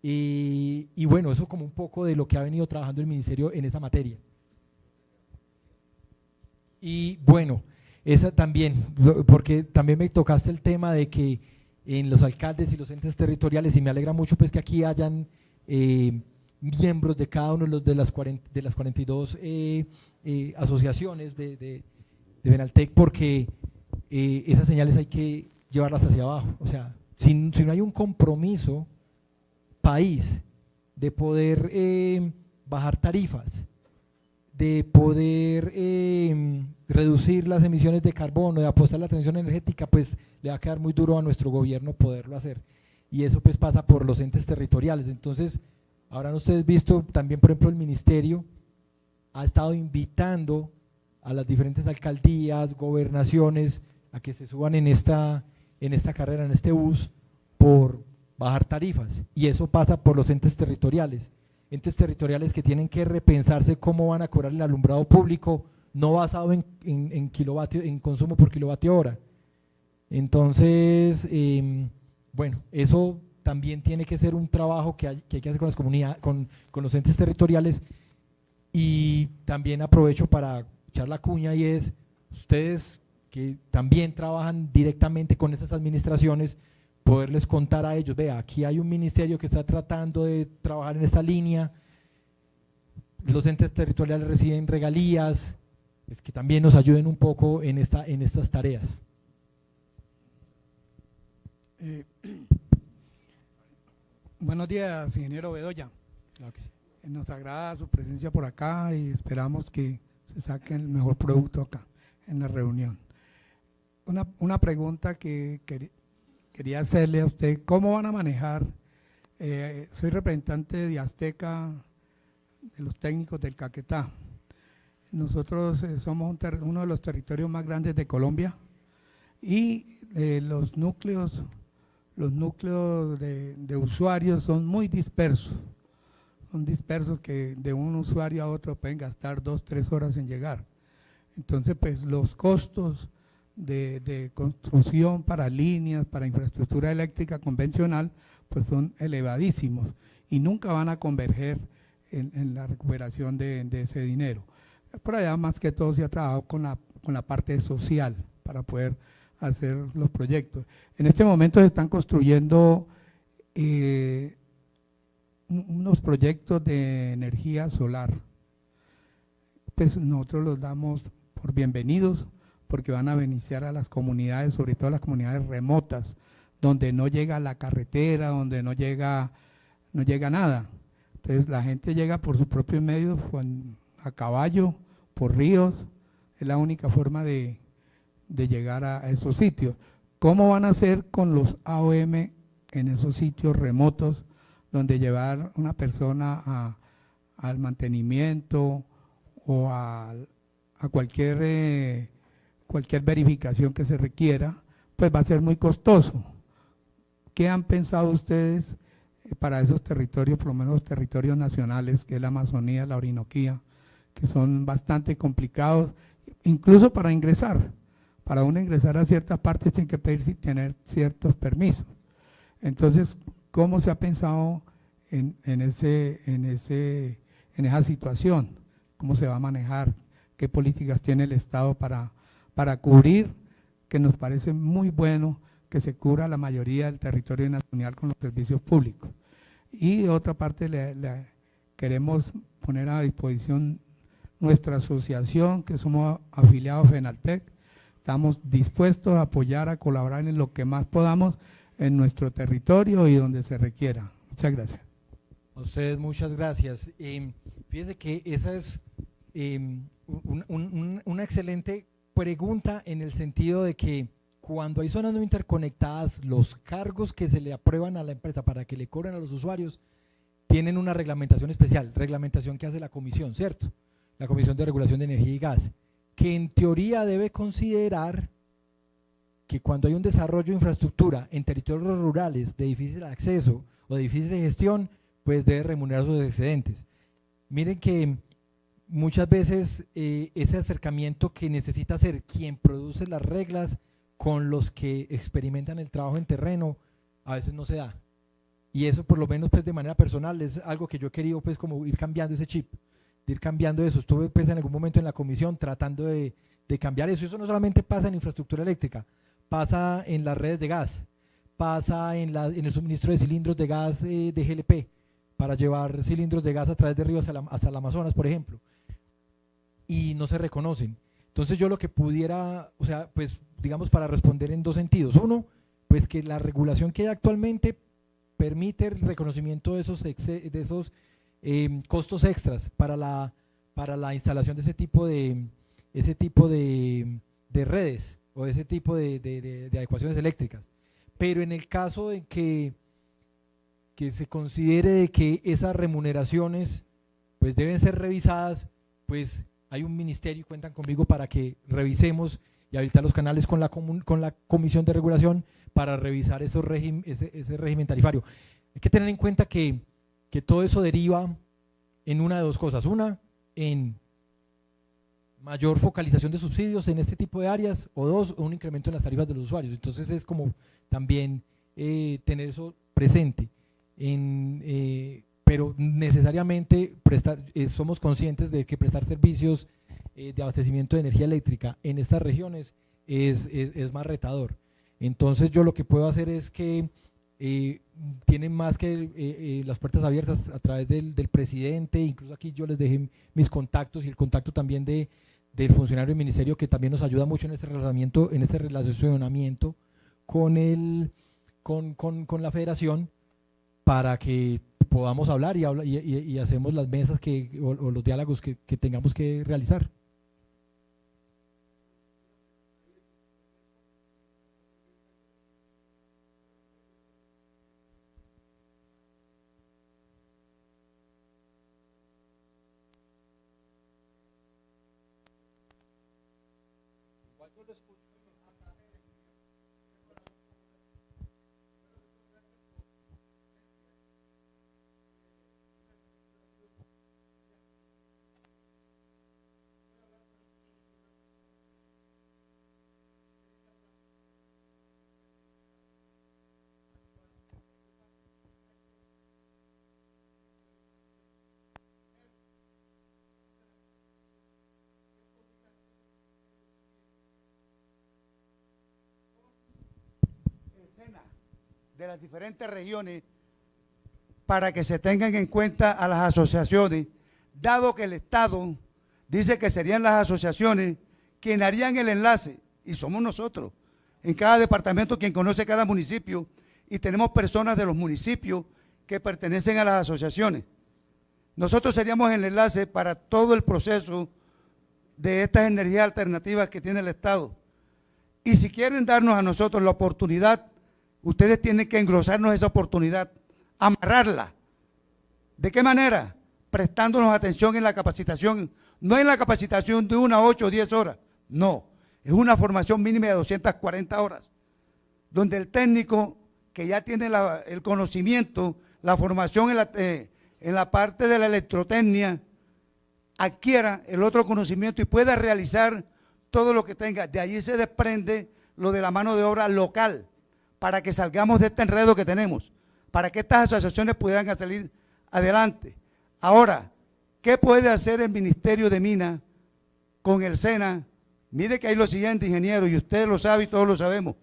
Y bueno, eso como un poco de lo que ha venido trabajando el ministerio en esa materia. Y bueno, esa también, porque también me tocaste el tema de que en los alcaldes y los entes territoriales, y me alegra mucho pues que aquí hayan miembros de cada uno de las 42 asociaciones de Fenaltec, porque esas señales hay que llevarlas hacia abajo. O sea, si no hay un compromiso país de poder bajar tarifas, de poder reducir las emisiones de carbono, de apostar a la transición energética, pues le va a quedar muy duro a nuestro gobierno poderlo hacer, y eso pues pasa por los entes territoriales. Entonces, habrán ustedes visto también, por ejemplo, el ministerio ha estado invitando a las diferentes alcaldías, gobernaciones, a que se suban en esta carrera, en este bus, por bajar tarifas, y eso pasa por los entes territoriales que tienen que repensarse cómo van a cobrar el alumbrado público, no basado en consumo por kilovatio hora. Entonces, bueno, eso también tiene que ser un trabajo que hay que hacer con las comunidades, con los entes territoriales. Y también aprovecho para echar la cuña, y es, ustedes que también trabajan directamente con estas administraciones, poderles contar a ellos, vea, aquí hay un ministerio que está tratando de trabajar en esta línea, los entes territoriales reciben regalías, pues que también nos ayuden un poco en estas tareas. Buenos días, ingeniero Bedoya. Claro que sí. Nos agrada su presencia por acá y esperamos que se saque el mejor producto acá en la reunión. Una pregunta que quería hacerle a usted, ¿cómo van a manejar? Soy representante de Azteca, de los técnicos del Caquetá. Nosotros somos uno de los territorios más grandes de Colombia y los núcleos de usuarios son muy dispersos. Son dispersos que de un usuario a otro pueden gastar 2-3 horas en llegar. Entonces, pues los costos de construcción para líneas, para infraestructura eléctrica convencional, pues son elevadísimos y nunca van a converger en la recuperación de ese dinero. Por allá más que todo se ha trabajado con la parte social para poder hacer los proyectos. En este momento se están construyendo unos proyectos de energía solar. Pues nosotros los damos por bienvenidos porque van a beneficiar a las comunidades, sobre todo las comunidades remotas, donde no llega la carretera, donde no llega nada. Entonces la gente llega por sus propios medios, a caballo, por ríos, es la única forma de llegar a esos sitios. ¿Cómo van a hacer con los AOM en esos sitios remotos, donde llevar una persona al mantenimiento o a cualquier verificación que se requiera? Pues va a ser muy costoso. ¿Qué han pensado ustedes para esos territorios, por lo menos los territorios nacionales, que es la Amazonía, la Orinoquía, que son bastante complicados, incluso para ingresar? Para uno ingresar a ciertas partes tiene que pedir tener ciertos permisos. Entonces, ¿cómo se ha pensado en esa situación? ¿Cómo se va a manejar? ¿Qué políticas tiene el Estado para cubrir? Que nos parece muy bueno que se cubra la mayoría del territorio nacional con los servicios públicos. Y de otra parte, queremos poner a disposición nuestra asociación, que somos afiliados a FENALTEC. Estamos dispuestos a apoyar, a colaborar en lo que más podamos en nuestro territorio y donde se requiera. Muchas gracias. A ustedes muchas gracias. Fíjese que esa es una excelente pregunta, en el sentido de que cuando hay zonas no interconectadas, los cargos que se le aprueban a la empresa para que le cobren a los usuarios tienen una reglamentación especial, reglamentación que hace la comisión, ¿cierto? La Comisión de Regulación de Energía y Gas, que en teoría debe considerar que cuando hay un desarrollo de infraestructura en territorios rurales de difícil acceso o de difícil gestión, pues debe remunerar sus excedentes. Miren que muchas veces ese acercamiento que necesita hacer quien produce las reglas con los que experimentan el trabajo en terreno, a veces no se da. Y eso, por lo menos pues de manera personal, es algo que yo he querido pues como ir cambiando ese chip, de ir cambiando eso. Estuve pues en algún momento en la comisión tratando de cambiar eso. Eso no solamente pasa en infraestructura eléctrica, pasa en las redes de gas, pasa en el suministro de cilindros de gas de GLP, para llevar cilindros de gas a través de ríos hasta el Amazonas, por ejemplo, y no se reconocen. Entonces yo lo que pudiera, o sea, pues digamos para responder en dos sentidos. Uno, pues que la regulación que hay actualmente permite el reconocimiento de esos costos extras para la instalación de ese tipo de redes o ese tipo de adecuaciones eléctricas. Pero en el caso de que se considere de que esas remuneraciones pues deben ser revisadas, pues hay un ministerio y cuentan conmigo para que revisemos y habilitar los canales con la Comisión de Regulación para revisar ese régimen tarifario. Hay que tener en cuenta que todo eso deriva en una de dos cosas. Una, en mayor focalización de subsidios en este tipo de áreas, o dos, un incremento en las tarifas de los usuarios. Entonces es como también tener eso presente, pero necesariamente somos conscientes de que prestar servicios de abastecimiento de energía eléctrica en estas regiones es más retador. Entonces yo lo que puedo hacer es que tienen más que las puertas abiertas a través del presidente, incluso aquí yo les dejé mis contactos y el contacto también del funcionario del ministerio, que también nos ayuda mucho en este relacionamiento con la federación, para que podamos hablar y hacemos las mesas o los diálogos que tengamos que realizar. De las diferentes regiones, para que se tengan en cuenta a las asociaciones, dado que el Estado dice que serían las asociaciones quienes harían el enlace, y somos nosotros, en cada departamento quien conoce cada municipio, y tenemos personas de los municipios que pertenecen a las asociaciones. Nosotros seríamos el enlace para todo el proceso de estas energías alternativas que tiene el Estado. Y si quieren darnos a nosotros la oportunidad, ustedes tienen que engrosarnos esa oportunidad, amarrarla. ¿De qué manera? Prestándonos atención en la capacitación, no en la capacitación de 1 a 8 o 10 horas, no, es una formación mínima de 240 horas, donde el técnico que ya tiene el conocimiento, la formación en la parte de la electrotecnia, adquiera el otro conocimiento y pueda realizar todo lo que tenga. De allí se desprende lo de la mano de obra local, para que salgamos de este enredo que tenemos, para que estas asociaciones puedan salir adelante. Ahora, ¿qué puede hacer el Ministerio de Minas con el SENA? Mire que hay lo siguiente, ingeniero, y usted lo sabe y todos lo sabemos.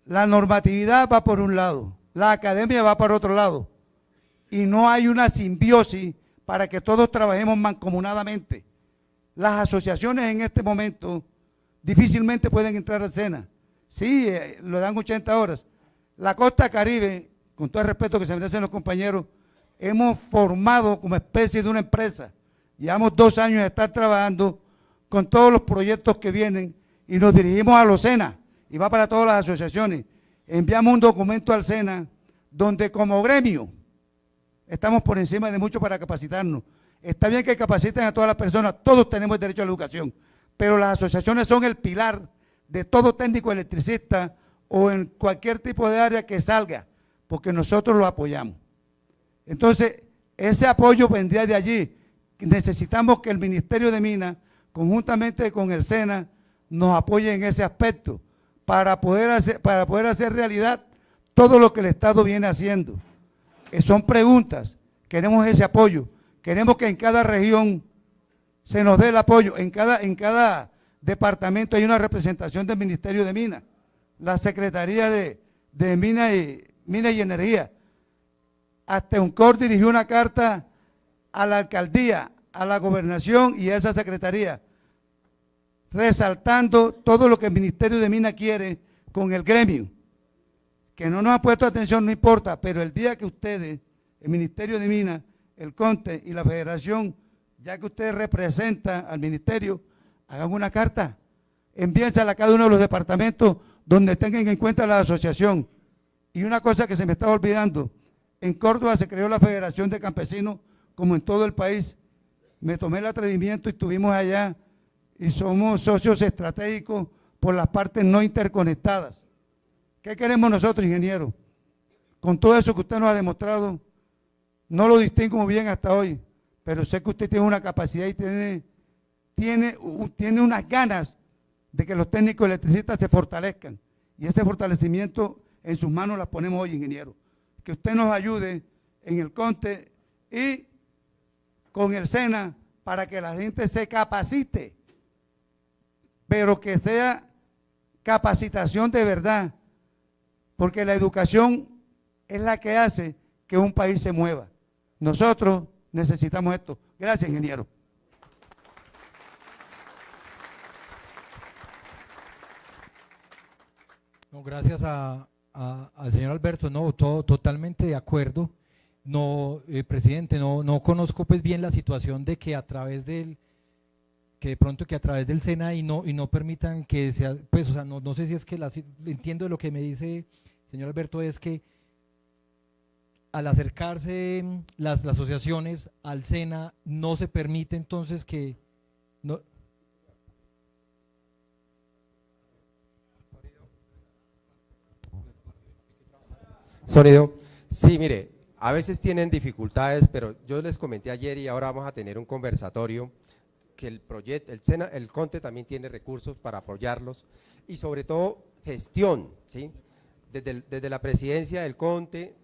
La normatividad va por un lado, la academia va por otro lado, y no hay una simbiosis para que todos trabajemos mancomunadamente. Las asociaciones en este momento difícilmente pueden entrar al SENA. Sí, lo dan 80 horas. La Costa Caribe, con todo el respeto que se merecen los compañeros, hemos formado como especie de una empresa. Llevamos 2 años de estar trabajando con todos los proyectos que vienen y nos dirigimos a los SENA y va para todas las asociaciones. Enviamos un documento al SENA donde como gremio estamos por encima de mucho para capacitarnos. Está bien que capaciten a todas las personas, todos tenemos derecho a la educación, pero las asociaciones son el pilar de todo técnico electricista o en cualquier tipo de área que salga, porque nosotros lo apoyamos. Entonces, ese apoyo vendría de allí. Necesitamos que el Ministerio de Minas, conjuntamente con el SENA, nos apoye en ese aspecto, para poder hacer realidad todo lo que el Estado viene haciendo. Son preguntas, queremos ese apoyo, queremos que en cada región se nos dé el apoyo, en cada departamento hay una representación del Ministerio de Minas, la Secretaría de Minas y Energía. Hasta UNCOR dirigió una carta a la alcaldía, a la gobernación y a esa secretaría, resaltando todo lo que el Ministerio de Minas quiere con el gremio. Que no nos ha puesto atención, no importa, pero el día que ustedes, el Ministerio de Minas, el CONTE y la Federación, ya que ustedes representan al Ministerio, hagan una carta, envíensela a cada uno de los departamentos donde tengan en cuenta la asociación. Y una cosa que se me estaba olvidando, en Córdoba se creó la Federación de Campesinos, como en todo el país. Me tomé el atrevimiento y estuvimos allá y somos socios estratégicos por las partes no interconectadas. ¿Qué queremos nosotros, ingeniero? Con todo eso que usted nos ha demostrado, no lo distingo muy bien hasta hoy, pero sé que usted tiene una capacidad y tiene unas ganas de que los técnicos electricistas se fortalezcan. Y este fortalecimiento en sus manos las ponemos hoy, ingeniero. Que usted nos ayude en el CONTE y con el SENA para que la gente se capacite, pero que sea capacitación de verdad, porque la educación es la que hace que un país se mueva. Nosotros necesitamos esto. Gracias, ingeniero. No, gracias al señor Alberto, no, totalmente de acuerdo. No, presidente, no conozco pues bien la situación de que a través del SENA y no permitan que sea, pues, o sea, no sé si es que entiendo de lo que me dice el señor Alberto, es que al acercarse las asociaciones al SENA no se permite entonces que no. Sonido. Sí, mire, a veces tienen dificultades, pero yo les comenté ayer y ahora vamos a tener un conversatorio que el proyecto, el SENA, el CONTE también tiene recursos para apoyarlos y sobre todo gestión, ¿sí? Desde la presidencia del CONTE,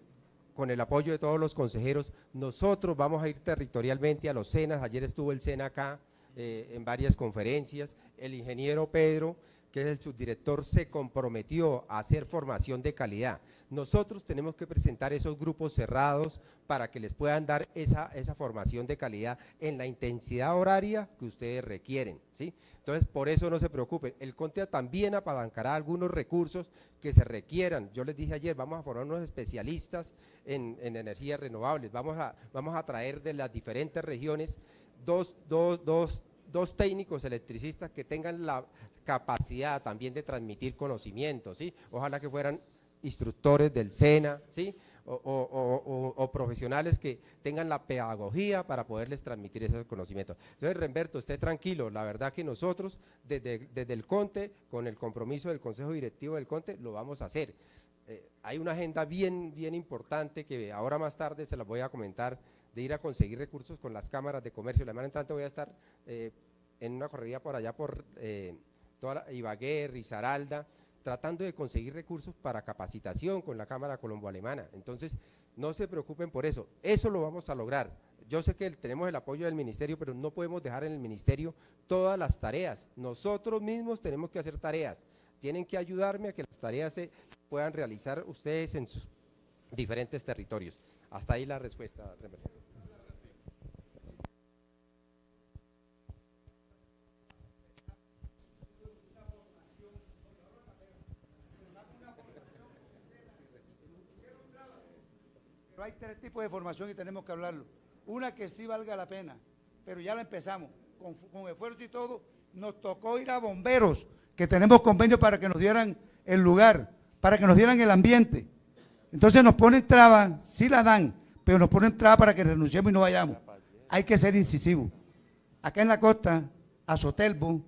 con el apoyo de todos los consejeros, nosotros vamos a ir territorialmente a los SENAs. Ayer estuvo el SENA acá en varias conferencias, el ingeniero Pedro, que es el subdirector, se comprometió a hacer formación de calidad. Nosotros tenemos que presentar esos grupos cerrados para que les puedan dar esa formación de calidad en la intensidad horaria que ustedes requieren, ¿sí? Entonces, por eso no se preocupen, el CONTE también apalancará algunos recursos que se requieran. Yo les dije ayer, vamos a formar unos especialistas en energías renovables, vamos a traer de las diferentes regiones dos técnicos electricistas que tengan la capacidad también de transmitir conocimientos, ¿sí? Ojalá que fueran instructores del SENA, ¿sí? O profesionales que tengan la pedagogía para poderles transmitir esos conocimientos. Entonces, Remberto, esté tranquilo, la verdad que nosotros desde el CONTE, con el compromiso del Consejo Directivo del CONTE, lo vamos a hacer. Hay una agenda bien importante que ahora más tarde se las voy a comentar, de ir a conseguir recursos con las cámaras de comercio. La semana entrante voy a estar en una correría por allá por toda Ibagué, Risaralda, tratando de conseguir recursos para capacitación con la Cámara Colombo-Alemana. Entonces, no se preocupen por eso, eso lo vamos a lograr. Yo sé que tenemos el apoyo del ministerio, pero no podemos dejar en el ministerio todas las tareas. Nosotros mismos tenemos que hacer tareas, tienen que ayudarme a que las tareas se puedan realizar ustedes en sus diferentes territorios. Hasta ahí la respuesta, Remberto. Pero hay tres tipos de formación y tenemos que hablarlo. Una que sí valga la pena, pero ya la empezamos, con esfuerzo y todo, nos tocó ir a bomberos, que tenemos convenio para que nos dieran el lugar, para que nos dieran el ambiente. Entonces nos ponen trabas, sí las dan, pero nos ponen trabas para que renunciemos y no vayamos. Hay que ser incisivos. Acá en la costa, Azotelbo,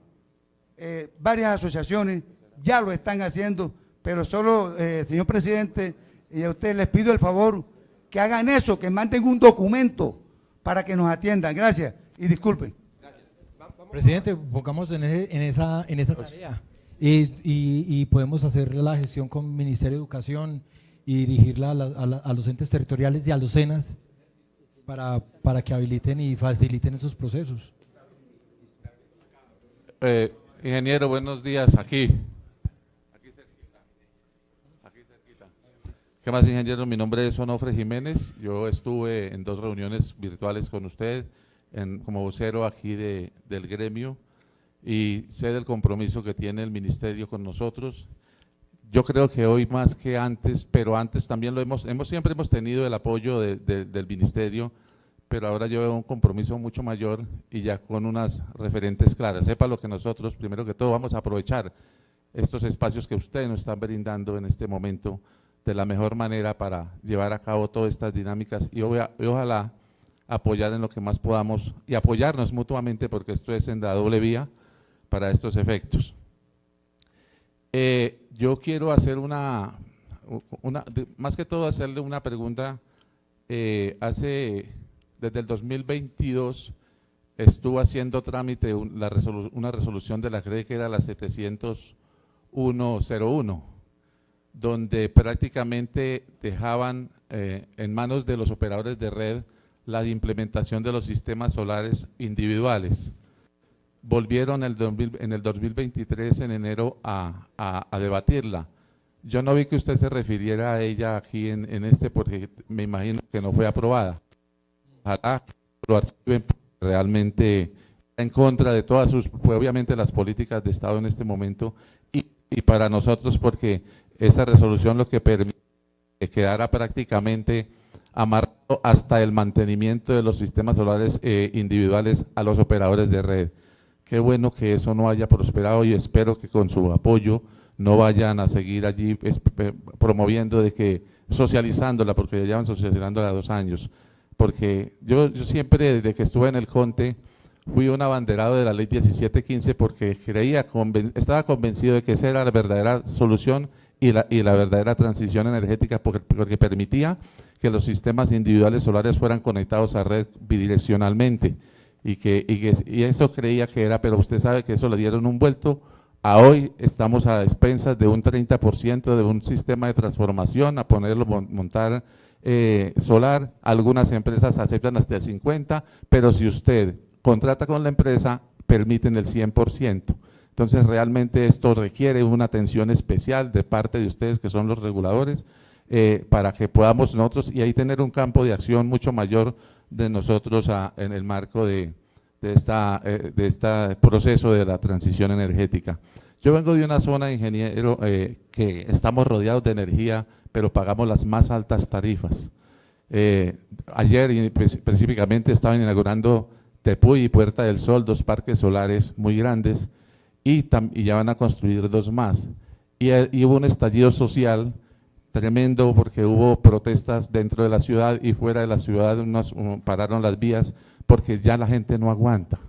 varias asociaciones ya lo están haciendo, pero solo, señor presidente, y a ustedes les pido el favor que hagan eso, que manden un documento para que nos atiendan. Gracias y disculpen. Presidente, pongamos en esa tarea y podemos hacer la gestión con el Ministerio de Educación y dirigirla a los entes territoriales y a los SENAs para que habiliten y faciliten esos procesos. Ingeniero, buenos días, aquí cerquita. ¿Qué más, ingeniero? Mi nombre es Onofre Jiménez, yo estuve en 2 reuniones virtuales con usted como vocero aquí del gremio y sé del compromiso que tiene el ministerio con nosotros. Yo creo que hoy más que antes, pero antes también siempre hemos tenido el apoyo del ministerio, pero ahora yo veo un compromiso mucho mayor y ya con unas referentes claras. Sepa lo que nosotros, primero que todo, vamos a aprovechar estos espacios que ustedes nos están brindando en este momento de la mejor manera para llevar a cabo todas estas dinámicas y ojalá apoyar en lo que más podamos y apoyarnos mutuamente, porque esto es en la doble vía para estos efectos. Yo quiero hacer más que todo hacerle una pregunta. Desde el 2022 estuvo haciendo trámite una resolución de la CRE que era la 70101, donde prácticamente dejaban en manos de los operadores de red la implementación de los sistemas solares individuales. Volvieron en el 2023, en enero, a debatirla. Yo no vi que usted se refiriera a ella aquí en este, porque me imagino que no fue aprobada. Ojalá lo archiven, realmente en contra de todas sus, pues, obviamente las políticas de Estado en este momento, y para nosotros, porque esa resolución lo que permite que quedara prácticamente amarrado hasta el mantenimiento de los sistemas solares individuales a los operadores de red. Qué bueno que eso no haya prosperado, y espero que con su apoyo no vayan a seguir allí promoviendo de que, socializándola, porque ya llevan socializándola 2 años. Porque yo siempre, desde que estuve en el CONTE, fui un abanderado de la ley 1715, porque estaba convencido de que esa era la verdadera solución y la verdadera transición energética, porque permitía que los sistemas individuales solares fueran conectados a red bidireccionalmente, y eso creía que era, pero usted sabe que eso le dieron un vuelto. A hoy estamos a expensas de un 30% de un sistema de transformación, a ponerlo, montar solar. Algunas empresas aceptan hasta el 50%, pero si usted contrata con la empresa, permiten el 100%. Entonces, realmente esto requiere una atención especial de parte de ustedes, que son los reguladores, para que podamos nosotros, y ahí tener un campo de acción mucho mayor de nosotros en el marco de este proceso de la transición energética. Yo vengo de una zona, ingeniero, que estamos rodeados de energía, pero pagamos las más altas tarifas. Ayer específicamente estaban inaugurando Tepuy y Puerta del Sol, 2 parques solares muy grandes, y ya van a construir 2 más. Y hubo un estallido social tremendo, porque hubo protestas dentro de la ciudad y fuera de la ciudad, pararon las vías, porque ya la gente no aguanta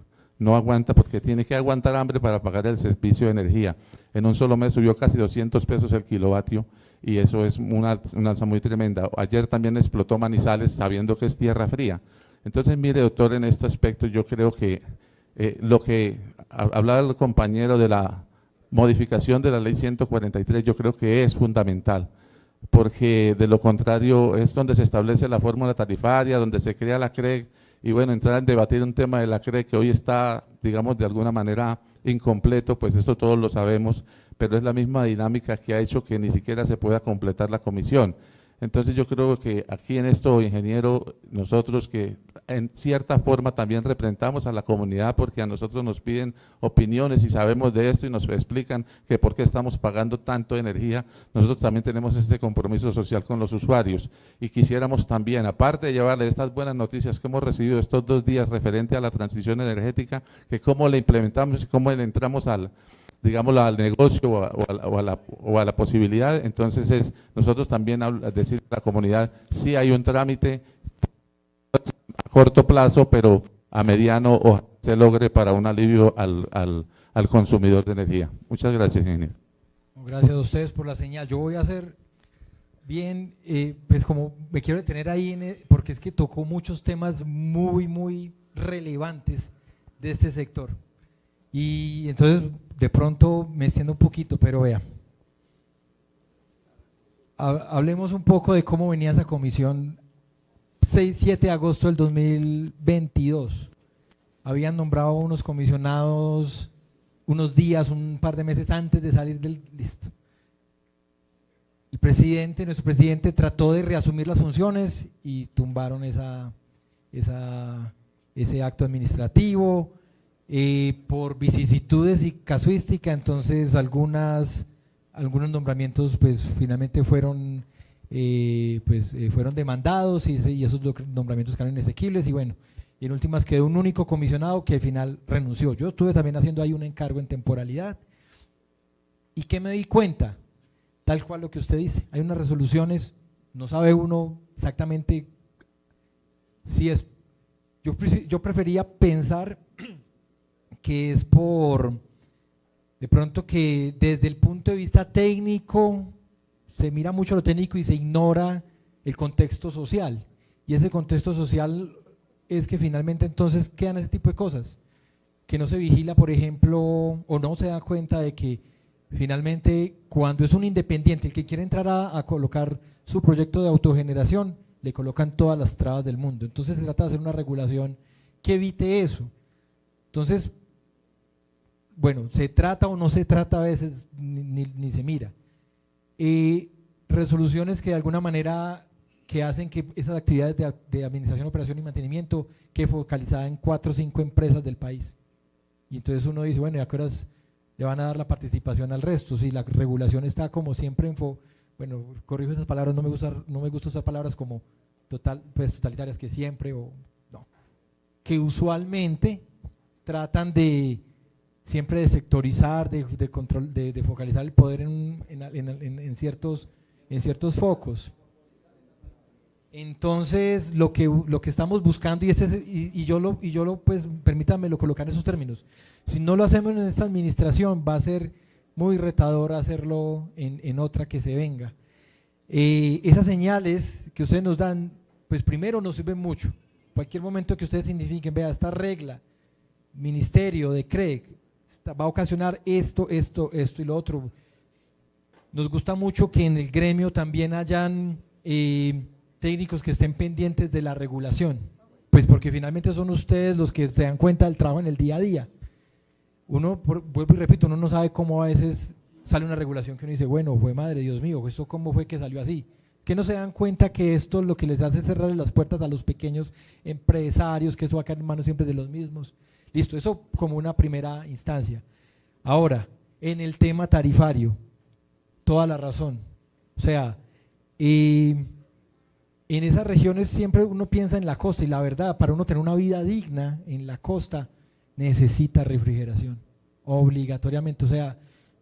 porque tiene que aguantar hambre para pagar el servicio de energía. En un solo mes subió casi 200 pesos el kilovatio, y eso es una alza muy tremenda. Ayer también explotó Manizales, sabiendo que es tierra fría. Entonces, mire, doctor, en este aspecto yo creo que lo que hablaba el compañero de la modificación de la ley 143, yo creo que es fundamental, porque de lo contrario es donde se establece la fórmula tarifaria, donde se crea la CREG, y bueno, entrar a debatir un tema de la CREG que hoy está, digamos, de alguna manera incompleto, pues esto todos lo sabemos, pero es la misma dinámica que ha hecho que ni siquiera se pueda completar la comisión. Entonces yo creo que aquí en esto, ingeniero, nosotros que en cierta forma también representamos a la comunidad, porque a nosotros nos piden opiniones y sabemos de esto y nos explican que por qué estamos pagando tanto energía, nosotros también tenemos ese compromiso social con los usuarios, y quisiéramos también, aparte de llevarle estas buenas noticias que hemos recibido estos 2 días referente a la transición energética, que cómo le implementamos y cómo le entramos al negocio o a la posibilidad. Entonces nosotros también decir a la comunidad, sí hay un trámite a corto plazo, pero a mediano ojalá se logre para un alivio al consumidor de energía. Muchas gracias, ingeniero. Gracias a ustedes por la señal. Yo voy a hacer bien, pues como me quiero detener ahí, porque es que tocó muchos temas muy, muy relevantes de este sector. Y entonces de pronto me extiendo un poquito, pero vea, hablemos un poco de cómo venía esa comisión. 6-7 de agosto del 2022, habían nombrado unos comisionados unos días, un par de meses antes de salir del listo. Nuestro presidente trató de reasumir las funciones y tumbaron ese acto administrativo. Por vicisitudes y casuística, entonces algunos nombramientos pues finalmente fueron demandados, y esos nombramientos quedaron inexequibles, y bueno, y en últimas quedó un único comisionado que al final renunció. Yo estuve también haciendo ahí un encargo en temporalidad, y ¿qué me di cuenta? Tal cual lo que usted dice, hay unas resoluciones, no sabe uno exactamente si es, yo prefería pensar que es de pronto que desde el punto de vista técnico se mira mucho lo técnico y se ignora el contexto social, y ese contexto social es que finalmente entonces quedan ese tipo de cosas, que no se vigila, por ejemplo, o no se da cuenta de que Finalmente, cuando es un independiente el que quiere entrar a colocar su proyecto de autogeneración, le colocan todas las trabas del mundo. Entonces se trata de hacer una regulación que evite eso. Entonces, bueno, se trata o no se trata a veces, ni se mira. Resoluciones que de alguna manera que hacen que esas actividades de administración, operación y mantenimiento que focalizada en 4 o 5 empresas del país. Y entonces uno dice, bueno, ¿y a qué horas le van a dar la participación al resto? Si la regulación está como siempre bueno, corrijo esas palabras, no me gusta usar palabras como totalitarias, que siempre o no, que usualmente tratan siempre de sectorizar, de control, de focalizar el poder en ciertos focos. Entonces, lo que estamos buscando, y yo lo pues, permítanme lo colocar en esos términos, si no lo hacemos en esta administración, va a ser muy retador hacerlo en otra que se venga. Esas señales que ustedes nos dan, pues primero nos sirven mucho. Cualquier momento que ustedes signifiquen, vea, esta regla, ministerio de CREC, va a ocasionar esto y lo otro. Nos gusta mucho que en el gremio también hayan técnicos que estén pendientes de la regulación, pues porque finalmente son ustedes los que se dan cuenta del trabajo en el día a día. Vuelvo y repito, uno no sabe cómo a veces sale una regulación que uno dice, bueno, fue madre, Dios mío, ¿esto cómo fue que salió así? Que no se dan cuenta que esto lo que les hace es cerrar las puertas a los pequeños empresarios, que eso va a caer en manos siempre de los mismos. Listo, eso como una primera instancia. Ahora, en el tema tarifario, toda la razón. O sea, en esas regiones siempre uno piensa en la costa, y la verdad, para uno tener una vida digna en la costa, necesita refrigeración, obligatoriamente. O sea,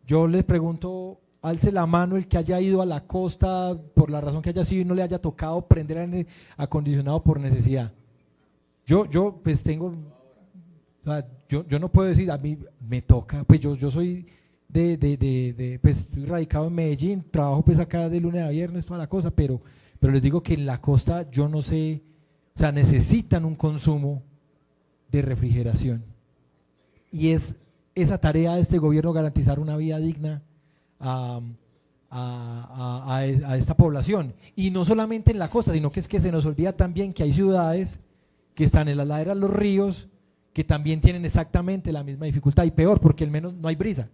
yo les pregunto, alce la mano el que haya ido a la costa por la razón que haya sido y no le haya tocado prender aire acondicionado por necesidad. Yo pues tengo, o sea, yo no puedo decir, a mí me toca, pues yo soy pues estoy radicado en Medellín, trabajo pues acá de lunes a viernes, toda la cosa, pero les digo que en la costa yo no sé, o sea, necesitan un consumo de refrigeración. Y es esa tarea de este gobierno garantizar una vida digna a esta población. Y no solamente en la costa, sino que es que se nos olvida también que hay ciudades que están en las laderas de los ríos que también tienen exactamente la misma dificultad y peor, porque al menos no hay brisa.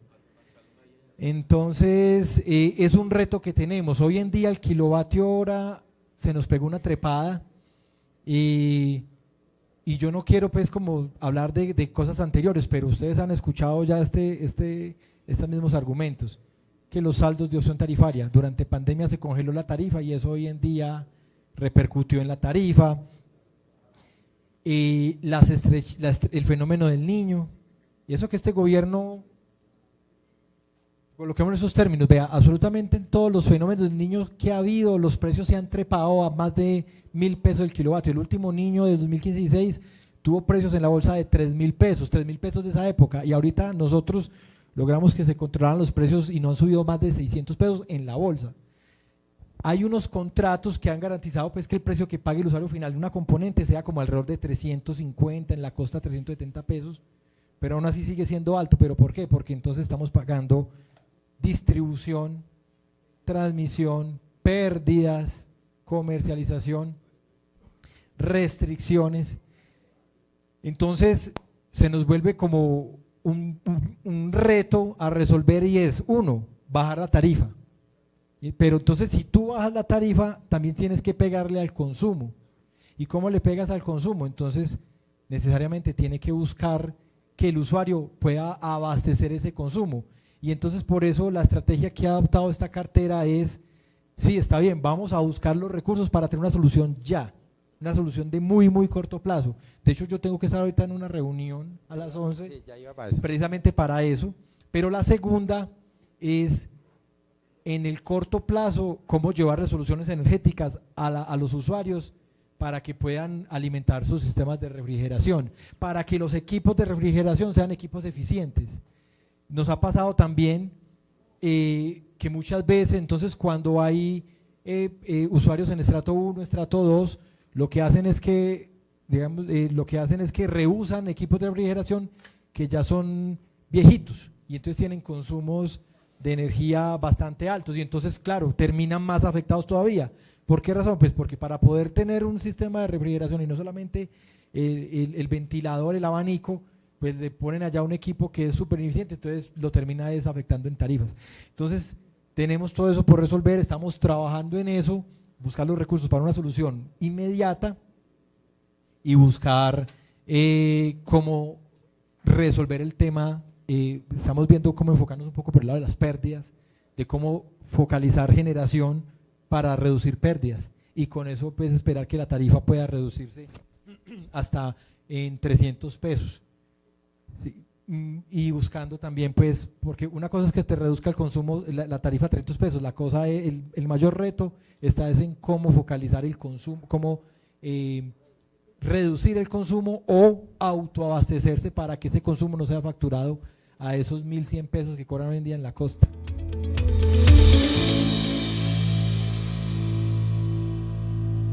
Entonces, es un reto que tenemos. Hoy en día el kilovatio hora se nos pegó una trepada y yo no quiero pues como hablar de cosas anteriores, pero ustedes han escuchado ya estos mismos argumentos, que los saldos de opción tarifaria, durante pandemia se congeló la tarifa y eso hoy en día repercutió en la tarifa, el fenómeno del niño, y eso que este gobierno, coloquemos esos términos, vea, absolutamente en todos los fenómenos del niño que ha habido, los precios se han trepado a más de 1.000 pesos el kilovatio. El último niño de 2015-16 tuvo precios en la bolsa de 3.000 pesos, 3.000 pesos de esa época, y ahorita nosotros logramos que se controlaran los precios y no han subido más de 600 pesos en la bolsa. Hay unos contratos que han garantizado pues que el precio que pague el usuario final de una componente sea como alrededor de 350, en la costa 370 pesos, pero aún así sigue siendo alto. ¿Pero por qué? Porque entonces estamos pagando distribución, transmisión, pérdidas, comercialización, restricciones. Entonces se nos vuelve como un reto a resolver, y es, uno, bajar la tarifa. Pero entonces si tú bajas la tarifa, también tienes que pegarle al consumo. ¿Y cómo le pegas al consumo? Entonces necesariamente tiene que buscar que el usuario pueda abastecer ese consumo. Y entonces por eso la estrategia que ha adoptado esta cartera es, sí, está bien, vamos a buscar los recursos para tener una solución ya, una solución de muy, muy corto plazo. De hecho, yo tengo que estar ahorita en una reunión a las 11, sí, ya iba para eso, precisamente para eso. Pero la segunda es, en el corto plazo, cómo llevar resoluciones energéticas a los usuarios para que puedan alimentar sus sistemas de refrigeración, para que los equipos de refrigeración sean equipos eficientes. Nos ha pasado también que muchas veces, entonces, cuando hay usuarios en estrato 1, estrato 2, lo que hacen es que, digamos, reusan equipos de refrigeración que ya son viejitos y entonces tienen consumos de energía bastante altos y entonces, claro, terminan más afectados todavía. ¿Por qué razón? Pues porque para poder tener un sistema de refrigeración y no solamente el ventilador, el abanico, pues le ponen allá un equipo que es súper ineficiente, entonces lo termina desafectando en tarifas. Entonces, tenemos todo eso por resolver, estamos trabajando en eso, buscar los recursos para una solución inmediata y buscar cómo resolver el tema. Estamos viendo cómo enfocarnos un poco por el lado de las pérdidas, de cómo focalizar generación para reducir pérdidas y con eso pues esperar que la tarifa pueda reducirse hasta en 300 pesos. Sí. Y buscando también pues, porque una cosa es que te reduzca el consumo, la tarifa a 300 pesos, la cosa, el mayor reto está es en cómo focalizar el consumo, cómo reducir el consumo o autoabastecerse para que ese consumo no sea facturado a esos 1.100 pesos que cobran hoy en día en la costa.